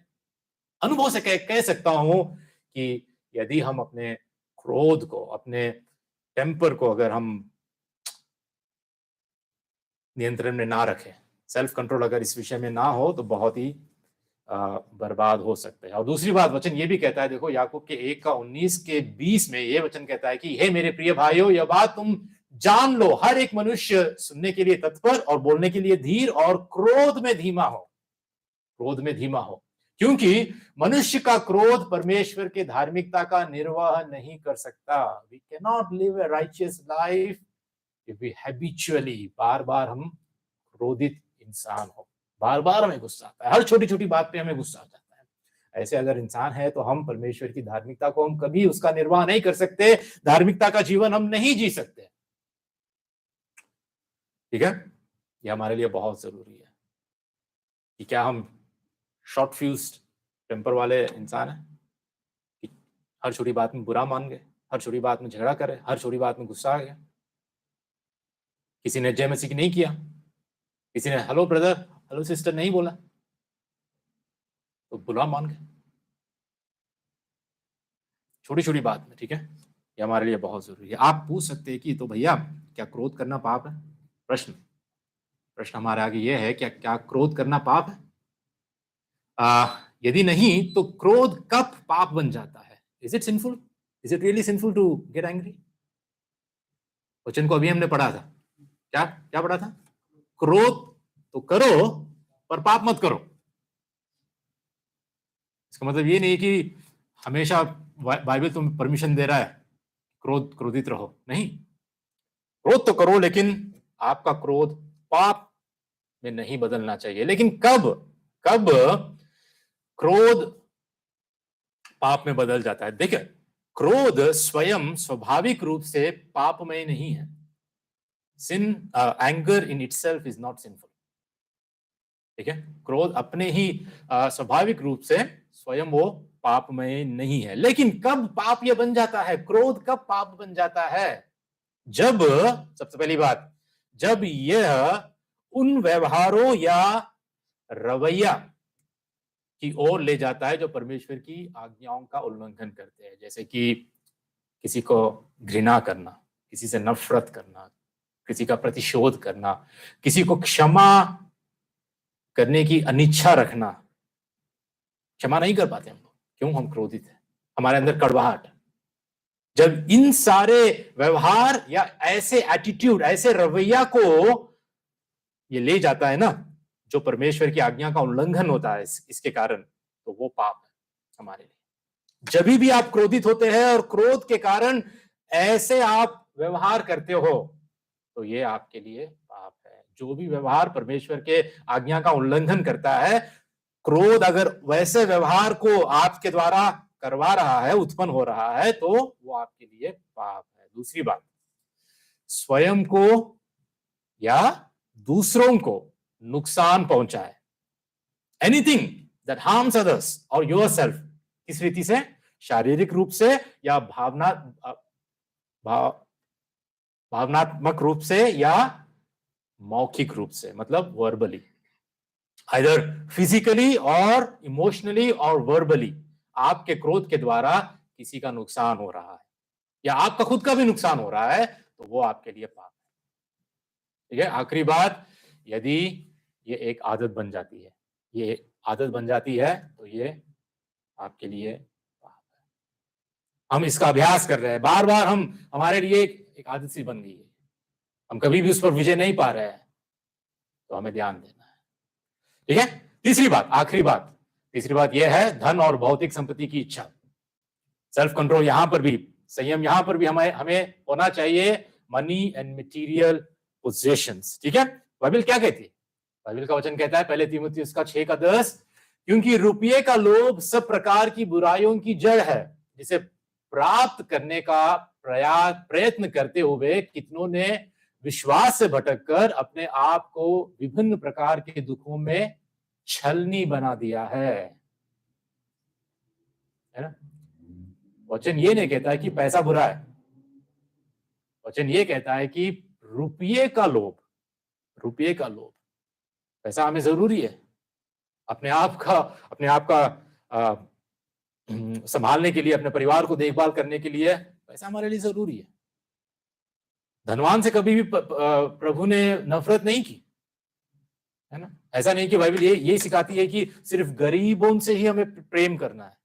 अनुभव से कह सकता हूं कि यदि हम अपने क्रोध को, अपने टेम्पर को अगर हम नियंत्रण में ना रखें, सेल्फ कंट्रोल अगर इस विषय में ना हो, तो बहुत ही बर्बाद हो सकते हैं। और दूसरी बात, वचन ये भी कहता है, देखो याकूब के 1:19-20 में ये वचन कहता है कि हे मेरे प्रिय भाइयों, यह बात तुम जान लो, हर एक मनुष्य सुनने के लिए तत्पर और बोलने के लिए धीर और क्रोध में धीमा हो, क्योंकि मनुष्य का क्रोध परमेश्वर के धार्मिकता का निर्वाह नहीं कर सकता। We can not live a righteous life if we habitually, बार बार हम क्रोधित इंसान हो, बार बार हमें गुस्सा आता है, हर छोटी छोटी बात पे हमें गुस्सा आ जाता है। ऐसे अगर इंसान है तो हम परमेश्वर की धार्मिकता को, हम कभी उसका निर्वाह नहीं कर सकते, धार्मिकता का जीवन हम नहीं जी सकते। ठीक है, ये हमारे लिए बहुत जरूरी है कि क्या हम शॉर्ट फ्यूज्ड टेम्पर वाले इंसान हैं? हर छोटी बात में बुरा मान गए, हर छोटी बात में झगड़ा करे, हर छोटी बात में गुस्सा आ गया। किसी ने जय मसीह नहीं किया, किसी ने हेलो ब्रदर हेलो सिस्टर नहीं बोला, तो बुरा मान गए छोटी छोटी बात में। ठीक है, ये हमारे लिए बहुत जरूरी है। आप पूछ सकते हैं कि तो भैया क्या क्रोध करना पाप है? प्रश्न हमारे आगे ये है, क्या क्रोध करना पाप है? यदि नहीं तो क्रोध कब पाप बन जाता है? Is it sinful? Is it really sinful to get angry? वचन को अभी हमने पढ़ा था, क्या क्या पढ़ा था? क्रोध तो करो पर पाप मत करो। इसका मतलब ये नहीं कि हमेशा बाइबल तुम्हें परमिशन दे रहा है क्रोधित रहो, नहीं। क्रोध तो करो, लेकिन आपका क्रोध पाप में नहीं बदलना चाहिए। लेकिन कब क्रोध पाप में बदल जाता है? देखिए, क्रोध स्वयं स्वाभाविक रूप से पापमय नहीं है। Sin anger in itself is not sinful. ठीक है, क्रोध अपने ही स्वाभाविक रूप से स्वयं वो पापमय नहीं है। लेकिन कब पाप ये बन जाता है? क्रोध कब पाप बन जाता है? जब, सबसे पहली बात, जब यह उन व्यवहारों या रवैया की ओर ले जाता है जो परमेश्वर की आज्ञाओं का उल्लंघन करते हैं। जैसे कि किसी को घृणा करना, किसी से नफरत करना, किसी का प्रतिशोध करना, किसी को क्षमा करने की अनिच्छा रखना। क्षमा नहीं कर पाते हम लोग, क्यों? हम क्रोधित हैं, हमारे अंदर कड़वाहट। जब इन सारे व्यवहार या ऐसे एटीट्यूड, ऐसे रवैया को ये ले जाता है ना, जो परमेश्वर की आज्ञा का उल्लंघन होता है इसके कारण, तो वो पाप है हमारे लिए। जब भी आप क्रोधित होते हैं और क्रोध के कारण ऐसे आप व्यवहार करते हो, तो ये आपके लिए पाप है। जो भी व्यवहार परमेश्वर के आज्ञा का उल्लंघन करता है, क्रोध अगर वैसे व्यवहार को आपके द्वारा करवा रहा है, उत्पन्न हो रहा है, तो वो आपके लिए पाप है। दूसरी बात, स्वयं को या दूसरों को नुकसान पहुंचाए, एनीथिंग दैट हार्म्स अदर्स और योरसेल्फ, किस रीति से? शारीरिक रूप से या भावनात्मक रूप से या मौखिक रूप से, मतलब वर्बली, आइदर फिजिकली और इमोशनली और वर्बली आपके क्रोध के द्वारा किसी का नुकसान हो रहा है या आपका खुद का भी नुकसान हो रहा है, तो वो आपके लिए पाप है। ठीक है, आखिरी बात, यदि ये एक आदत बन जाती है, ये आदत बन जाती है, तो ये आपके लिए पाप है। हम इसका अभ्यास कर रहे हैं, बार बार हमारे लिए एक आदत सी बन गई है, हम कभी भी उस पर विजय नहीं पा रहे हैं, तो हमें ध्यान देना है। ठीक है, तीसरी बात, आखिरी बात, तीसरी बात यह है धन और भौतिक संपत्ति की इच्छा। सेल्फ कंट्रोल, यहां पर भी संयम, यहां पर भी हमें होना चाहिए। Money and material possessions. ठीक है, बाइबल क्या कहती है? बाइबल का वचन कहता है, पहले तीमुथियुस का 6:10, क्योंकि रुपये का लोभ सब प्रकार की बुराइयों की जड़ है, जिसे प्राप्त करने का प्रयत्न करते हुए कितनों ने विश्वास से भटककर अपने आप को विभिन्न प्रकार के दुखों में छलनी बना दिया है ना? वचन ये नहीं कहता है कि पैसा बुरा है, वचन ये कहता है कि रुपये का लोभ, रुपये का लोभ। पैसा हमें जरूरी है अपने आप का संभालने के लिए, अपने परिवार को देखभाल करने के लिए पैसा हमारे लिए जरूरी है। धनवान से कभी भी प्रभु ने नफरत नहीं की, है ना? ऐसा नहीं कि बाइबल ये सिखाती है कि सिर्फ गरीबों से ही हमें प्रेम करना है।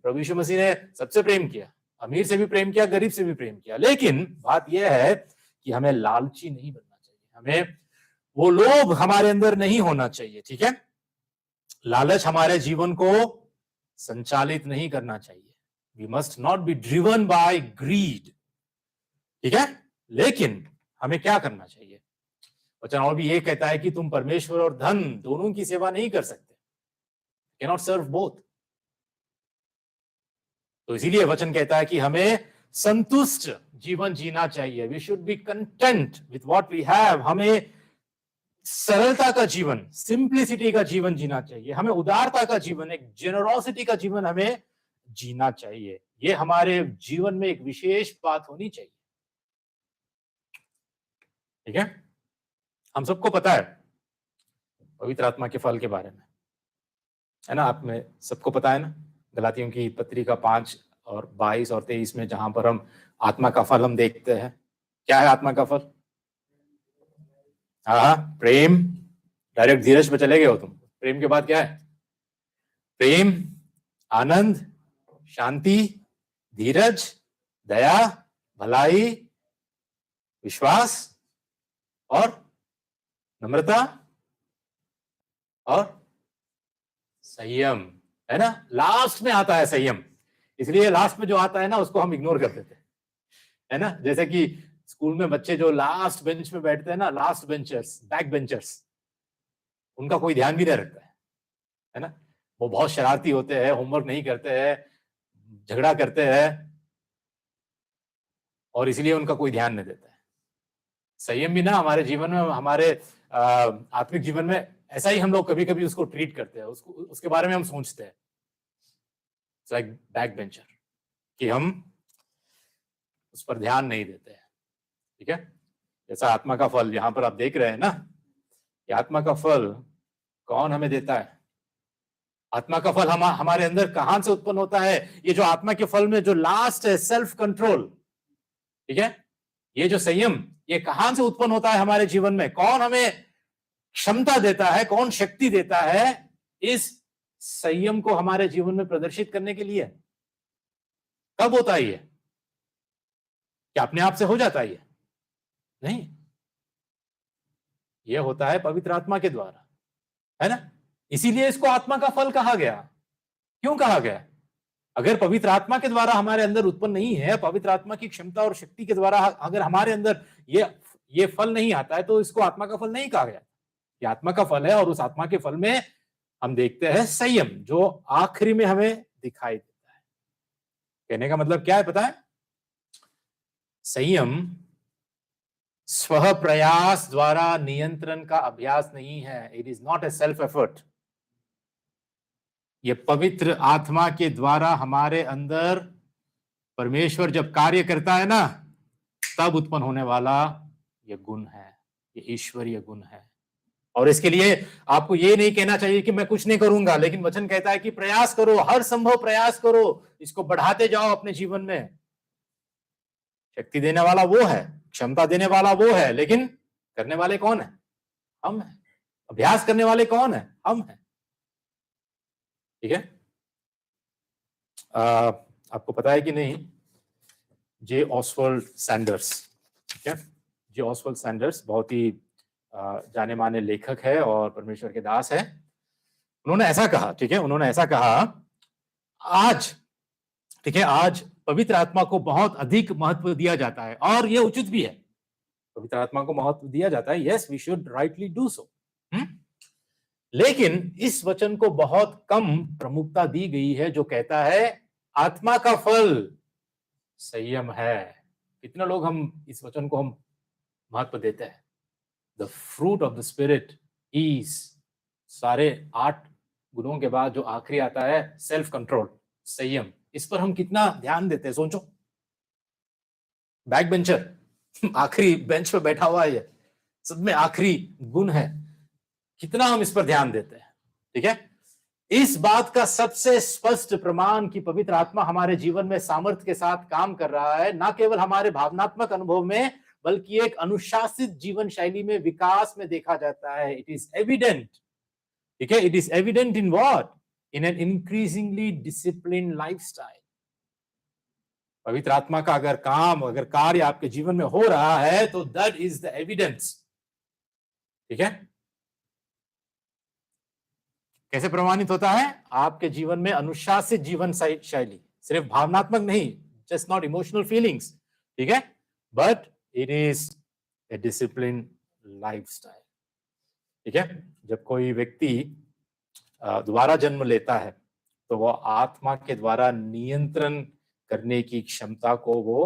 प्रभु यीशु मसीह ने सबसे प्रेम किया, अमीर से भी प्रेम किया, गरीब से भी प्रेम किया। लेकिन बात यह है कि हमें लालची नहीं बनना चाहिए, हमें वो लोभ हमारे अंदर नहीं होना चाहिए। ठीक है, लालच हमारे जीवन को संचालित नहीं करना चाहिए। We must not be driven by greed. ठीक है, लेकिन हमें क्या करना चाहिए? वचन और भी ये कहता है कि तुम परमेश्वर और धन दोनों की सेवा नहीं कर सकते, कैन नॉट सर्व बोथ। तो इसीलिए वचन कहता है कि हमें संतुष्ट जीवन जीना चाहिए। We should be content with what we have. हमें सरलता का जीवन, सिंप्लिसिटी का जीवन जीना चाहिए। हमें उदारता का जीवन, एक जेनरोसिटी का जीवन हमें जीना चाहिए। ये हमारे जीवन में एक विशेष बात होनी चाहिए। ठीक है, हम सबको पता है पवित्र आत्मा के फल के बारे में, है ना, आप में सबको पता है ना, गलातियों की पत्री का 5 और 22 और 23 में जहां पर हम आत्मा का फल हम देखते हैं। क्या है आत्मा का फल? हाँ, प्रेम। डायरेक्ट धीरज पे चले गए हो तुम। प्रेम के बाद क्या है? प्रेम, आनंद, शांति, धीरज, दया, भलाई, विश्वास और नम्रता और संयम, है ना। लास्ट में आता है संयम, इसलिए लास्ट में जो आता है ना उसको हम इग्नोर कर देते हैं, है ना। जैसे कि स्कूल में बच्चे जो लास्ट बेंच में बैठते हैं ना, लास्ट बेंचर्स, बैक बेंचर्स, उनका कोई ध्यान भी नहीं रखता है ना। वो बहुत शरारती होते हैं, होमवर्क नहीं करते हैं, झगड़ा करते हैं और इसलिए उनका कोई ध्यान नहीं देता है। संयम भी ना हमारे जीवन में, हमारे आत्मिक जीवन में ऐसा ही हम लोग कभी कभी उसको ट्रीट करते हैं, उसको, उसके बारे में हम सोचते हैं लाइक बैक बेंचर, कि हम उस पर ध्यान नहीं देते हैं। ठीक है, जैसा आत्मा का फल यहां पर आप देख रहे हैं ना, कि आत्मा का फल कौन हमें देता है? आत्मा का फल हमारे अंदर कहां से उत्पन्न होता है? ये जो आत्मा के फल में जो लास्ट है, सेल्फ कंट्रोल, ठीक है, ये जो संयम, ये कहां से उत्पन्न होता है हमारे जीवन में? कौन हमें क्षमता देता है, कौन शक्ति देता है इस संयम को हमारे जीवन में प्रदर्शित करने के लिए? कब होता है ये? क्या अपने आप से हो जाता है ये? नहीं, ये होता है पवित्र आत्मा के द्वारा, है ना। इसीलिए इसको आत्मा का फल कहा गया। क्यों कहा गया? अगर पवित्र आत्मा के द्वारा हमारे अंदर उत्पन्न नहीं है, पवित्र आत्मा की क्षमता और शक्ति के द्वारा अगर हमारे अंदर ये फल नहीं आता है, तो इसको आत्मा का फल नहीं कहा गया। ये आत्मा का फल है, और उस आत्मा के फल में हम देखते हैं संयम, जो आखिरी में हमें दिखाई देता है। कहने का मतलब क्या है पता है? संयम स्व प्रयास द्वारा नियंत्रण का अभ्यास नहीं है। It is not a self effort. ये पवित्र आत्मा के द्वारा हमारे अंदर परमेश्वर जब कार्य करता है ना, तब उत्पन्न होने वाला ये गुण है, ये ईश्वरीय गुण है। और इसके लिए आपको ये नहीं कहना चाहिए कि मैं कुछ नहीं करूंगा, लेकिन वचन कहता है कि प्रयास करो, हर संभव प्रयास करो, इसको बढ़ाते जाओ अपने जीवन में। शक्ति देने वाला वो है, क्षमता देने वाला वो है, लेकिन करने वाले कौन है? हम हैं। अभ्यास करने वाले कौन है? हम हैं। ठीक है, आपको पता है कि नहीं, जे ऑसवर्ल्ड सैंडर्स, ठीक है, जे ऑसवर्ल्ड सैंडर्स बहुत ही जाने माने लेखक है और परमेश्वर के दास है। उन्होंने ऐसा कहा, ठीक है, उन्होंने ऐसा कहा, आज, ठीक है, आज पवित्र आत्मा को बहुत अधिक महत्व दिया जाता है, और ये उचित भी है। पवित्र आत्मा को महत्व दिया जाता है, yes, we should rightly do so. लेकिन इस वचन को बहुत कम प्रमुखता दी गई है, जो कहता है आत्मा का फल संयम है। कितने लोग हम इस वचन को हम महत्व देते हैं? The fruit of the spirit is, सारे 8 गुणों के बाद जो आखिरी आता है सेल्फ कंट्रोल, संयम। इस पर हम कितना ध्यान देते हैं? सोचो, बैक बेंचर आखिरी बेंच पे बैठा हुआ है, सब में आखिरी गुण है, कितना हम इस पर ध्यान देते हैं? ठीक है, इस बात का सबसे स्पष्ट प्रमाण कि पवित्र आत्मा हमारे जीवन में सामर्थ्य के साथ काम कर रहा है, ना केवल हमारे भावनात्मक अनुभव में, बल्कि एक अनुशासित जीवन शैली में, विकास में देखा जाता है। इट इज एविडेंट, ठीक है, it is evident in what? In an increasingly disciplined lifestyle. पवित्र आत्मा का अगर काम, अगर कार्य आपके जीवन में हो रहा है, तो दैट इज द एविडेंस। ठीक है, कैसे प्रमाणित होता है? आपके जीवन में अनुशासित जीवन शैली, सिर्फ भावनात्मक नहीं, जस्ट नॉट इमोशनल फीलिंग्स, ठीक है, but it is a discipline lifestyle. ठीक है, जब कोई व्यक्ति दोबारा जन्म लेता है, तो वो आत्मा के द्वारा नियंत्रण करने की क्षमता को वो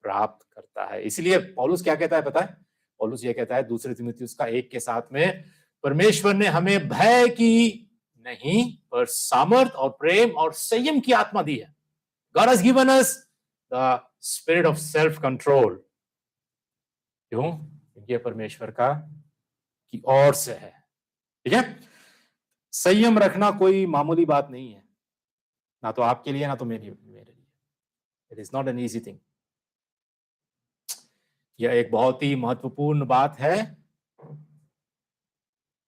प्राप्त करता है। इसलिए पौलुस क्या कहता है पता है? पौलुस ये कहता है 2 तीमुथियुस का 1:7 में, परमेश्वर ने हमें भय की नहीं, पर सामर्थ और प्रेम और संयम की आत्मा दी है। God has given us the spirit of self control. क्यों? क्योंकि ये परमेश्वर का की ओर से है। ठीक है, संयम रखना कोई मामूली बात नहीं है, ना तो आपके लिए ना तो मेरे लिए। It is not an easy thing. यह एक बहुत ही महत्वपूर्ण बात है।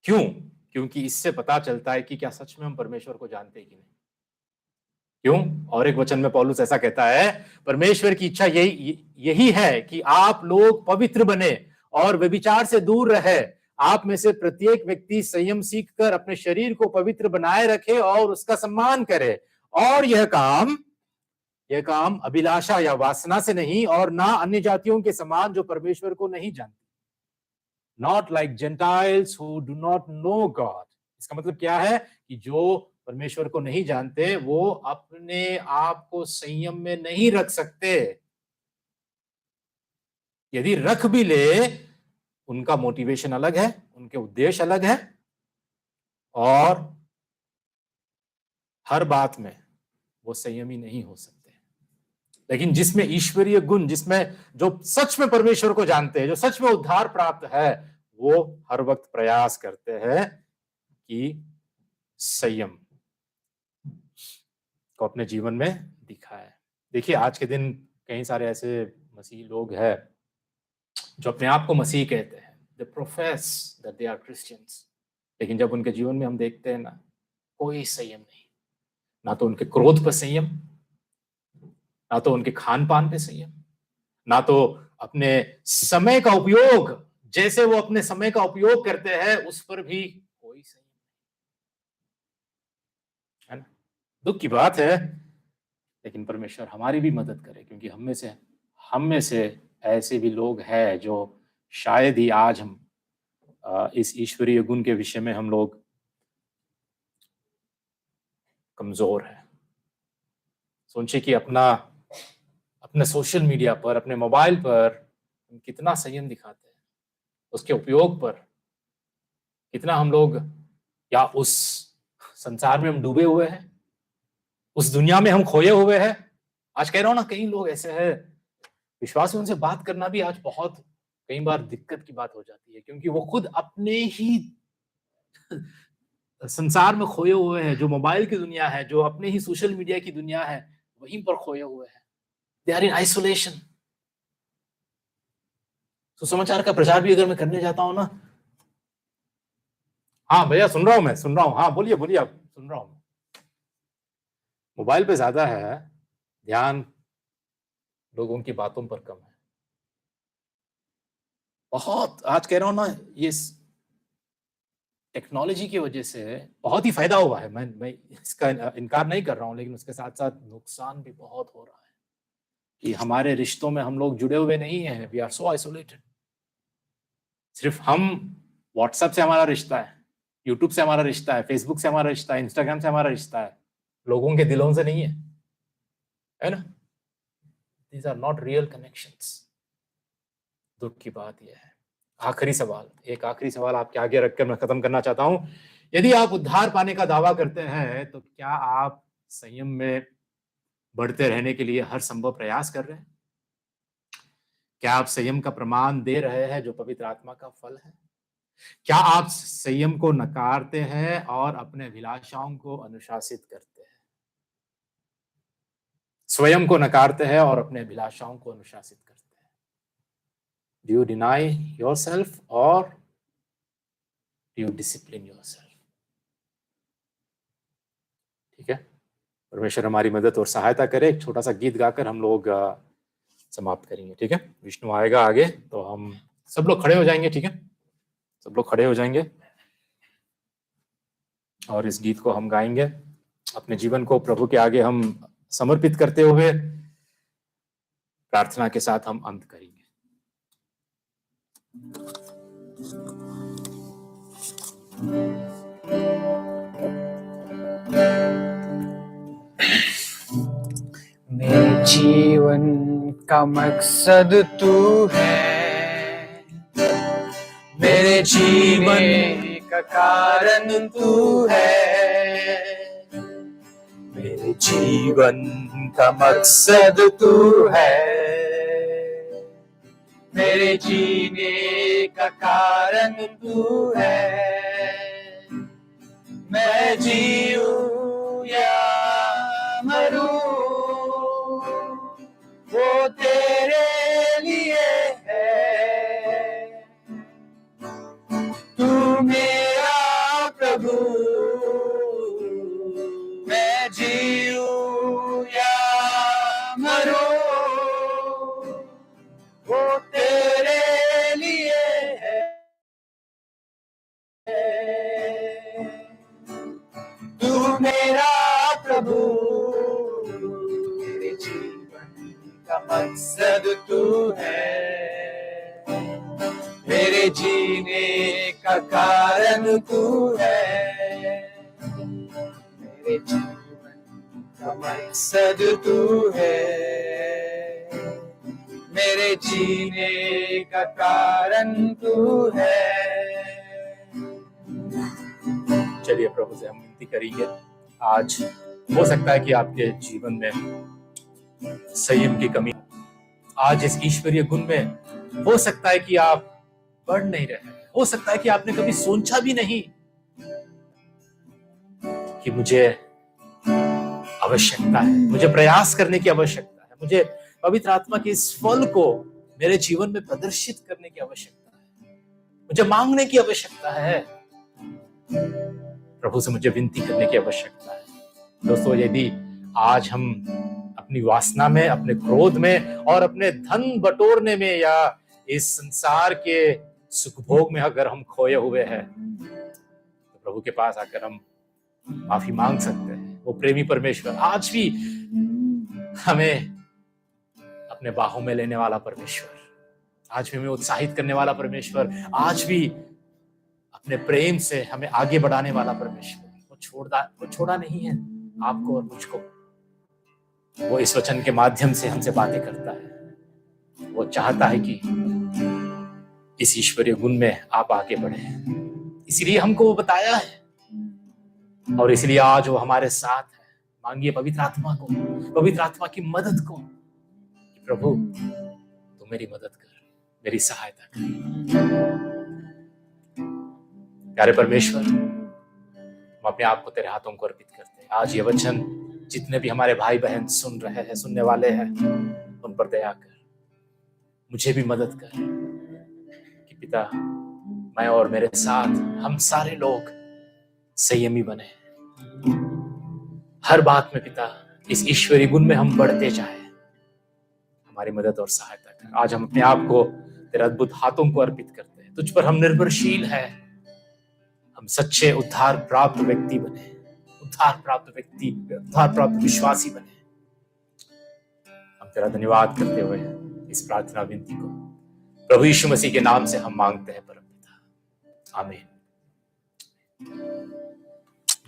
क्यों? क्योंकि इससे पता चलता है कि क्या सच में हम परमेश्वर को जानते हैं कि नहीं। क्यों? और एक वचन में पौलुस ऐसा कहता है, परमेश्वर की इच्छा यही है कि आप लोग पवित्र बने और व्यभिचार से दूर रहे। आप में से प्रत्येक व्यक्ति संयम सीखकर अपने शरीर को पवित्र बनाए रखे और उसका सम्मान करे। और यह काम अभिलाषा या वासना से नहीं, और ना अन्य जातियों के समान जो परमेश्वर को नहीं जानते। Not like Gentiles who do not know God. इसका मतलब क्या है कि जो परमेश्वर को नहीं जानते वो अपने आप को संयम में नहीं रख सकते। यदि रख भी ले, उनका मोटिवेशन अलग है, उनके उद्देश्य अलग है, और हर बात में वो संयमी नहीं हो सकते। लेकिन जिसमें ईश्वरीय गुण, जिसमें जो सच में परमेश्वर को जानते हैं, जो सच में उद्धार प्राप्त है, वो हर वक्त प्रयास करते हैं कि संयम को अपने जीवन में दिखाए। देखिए, आज के दिन कई सारे ऐसे मसीही लोग हैं जो अपने आप को मसीह कहते हैं, they profess that they are Christians, लेकिन जब उनके जीवन में हम देखते हैं ना, कोई संयम नहीं। ना तो उनके क्रोध पर संयम, ना तो उनके खान पान पे संयम, ना तो अपने समय का उपयोग, जैसे वो अपने समय का उपयोग करते हैं उस पर भी कोई संयम, है ना। दुख की बात है, लेकिन परमेश्वर हमारी भी मदद करे, क्योंकि हम में से ऐसे भी लोग हैं जो शायद ही आज हम इस ईश्वरीय गुण के विषय में हम लोग कमजोर हैं। सोचिए कि अपने सोशल मीडिया पर, अपने मोबाइल पर हम कितना संयम दिखाते हैं, उसके उपयोग पर कितना हम लोग, या उस संसार में हम डूबे हुए हैं, उस दुनिया में हम खोए हुए हैं। आज कह रहा हूं ना, कई लोग ऐसे हैं, विश्वास में उनसे बात करना भी आज बहुत कई बार दिक्कत की बात हो जाती है, क्योंकि वो खुद अपने ही संसार में खोए हुए हैं। जो मोबाइल की दुनिया है, जो अपने ही सोशल मीडिया की दुनिया है, वहीं पर खोए हुए हैं। They are in isolation. सुसमाचार का प्रचार भी अगर मैं करने जाता हूं ना, हाँ भैया सुन रहा हूं, हाँ बोलिए आप, सुन रहा हूं। मोबाइल पे ज्यादा है ध्यान, लोगों की बातों पर कम है। बहुत आज कह रहा हूं ना, ये टेक्नोलॉजी की वजह से बहुत ही फायदा हुआ है, मैं इसका इनकार नहीं कर रहा हूं, लेकिन उसके साथ साथ नुकसान भी बहुत हो रहा है कि हमारे रिश्तों में हम लोग जुड़े हुए नहीं हैं। We are so isolated. सिर्फ हम व्हाट्सएप से हमारा रिश्ता है, यूट्यूब से हमारा रिश्ता है, फेसबुक से हमारा रिश्ता है, इंस्टाग्राम से हमारा रिश्ता है, लोगों के दिलों से नहीं है ना। These are not real connections. दुख की बात यह है। एक आखिरी सवाल आपके आगे रखकर मैं खत्म करना चाहता हूं। यदि आप उद्धार पाने का दावा करते हैं, तो क्या आप संयम में बढ़ते रहने के लिए हर संभव प्रयास कर रहे हैं? क्या आप संयम का प्रमाण दे रहे हैं जो पवित्र आत्मा का फल है? क्या आप संयम को नकारते हैं और अपने अभिलाषाओं को अनुशासित करते हैं? स्वयं को नकारते हैं और अपने अभिलाषाओं को अनुशासित करते हैं। Do you deny yourself or do you discipline yourself? ठीक है, परमेश्वर हमारी मदद और सहायता करे। एक छोटा सा गीत गाकर हम लोग समाप्त करेंगे। ठीक है, विष्णु आएगा आगे तो हम सब लोग खड़े हो जाएंगे। ठीक है, सब लोग खड़े हो जाएंगे और इस गीत को हम गाएंगे। अपने जीवन को प्रभु के आगे हम समर्पित करते हुए प्रार्थना के साथ हम अंत करेंगे। मेरे जीवन का मकसद तू है, मेरे जीवन का कारण तू है, मेरे मेरे जीवन का मकसद तू है, मेरे जीने का कारण तू है। मैं जीऊं या मरूं वो तेरे लिए है। तू मेरा प्रभु, मैं जीऊं या मरूं वो तेरे लिए है। तू मेरा प्रभु, मेरे जीवन का मकसद तू है, मेरे जीने का कारण तू है। मेरे जीवन का मकसद तू है, मेरे जीने का कारण तू है। चलिए प्रभु से हम विनती करेंगे। आज हो सकता है कि आपके जीवन में संयम की कमी, आज इस ईश्वरीय गुण में हो सकता है कि आप बढ़ नहीं रहे, हो सकता है कि आपने कभी सोचा भी नहीं कि मुझे आवश्यकता है, मुझे प्रयास करने की आवश्यकता है, मुझे पवित्र आत्मा के इस फल को मेरे जीवन में प्रदर्शित करने की आवश्यकता है, मुझे मांगने की आवश्यकता है, प्रभु से मुझे विनती करने की आवश्यकता है। दोस्तों, यदि आज हम अपनी वासना में, अपने क्रोध में और अपने धन बटोरने में या इस संसार के सुखभोग में अगर हम खोए हुए हैं, तो प्रभु के पास आकर हम माफी मांग सकते हैं। वो प्रेमी परमेश्वर आज भी हमें अपने बाहों में लेने वाला परमेश्वर, आज भी हमें उत्साहित करने वाला परमेश्वर, आज भी अपने प्रेम से हमें आगे बढ़ाने वाला परमेश्वर, वो छोड़ा नहीं है आपको और मुझको। वो इस वचन के माध्यम से हमसे बातें करता है। वो चाहता है कि इस ईश्वरीय गुण में आप आगे बढ़े, इसलिए हमको वो बताया है और इसलिए आज वो हमारे साथ है। मांगिए पवित्र आत्मा को, पवित्र आत्मा की मदद को कि प्रभु तू मेरी मदद कर, मेरी सहायता कर। प्यारे परमेश्वर, हम अपने आप को तेरे हाथों को अर्पित करते हैं। आज ये वचन जितने भी हमारे भाई बहन सुन रहे हैं, सुनने वाले हैं, उन पर दया कर, मुझे भी मदद कर कि पिता मैं और मेरे साथ हम सारे लोग संयमी बने, हर बात में पिता इस ईश्वरीय गुण में हम बढ़ते जाए। हमारी मदद और सहायता कर। आज हम अपने आप को तेरे अद्भुत हाथों को अर्पित करते हैं। तुझ पर हम निर्भरशील है। हम सच्चे उद्धार प्राप्त व्यक्ति बने, उद्धार प्राप्त विश्वासी बने। हम तेरा धन्यवाद करते हुए इस प्रार्थना विनती को प्रभु यीशु मसीह के नाम से हम मांगते हैं परम पिता, आमीन।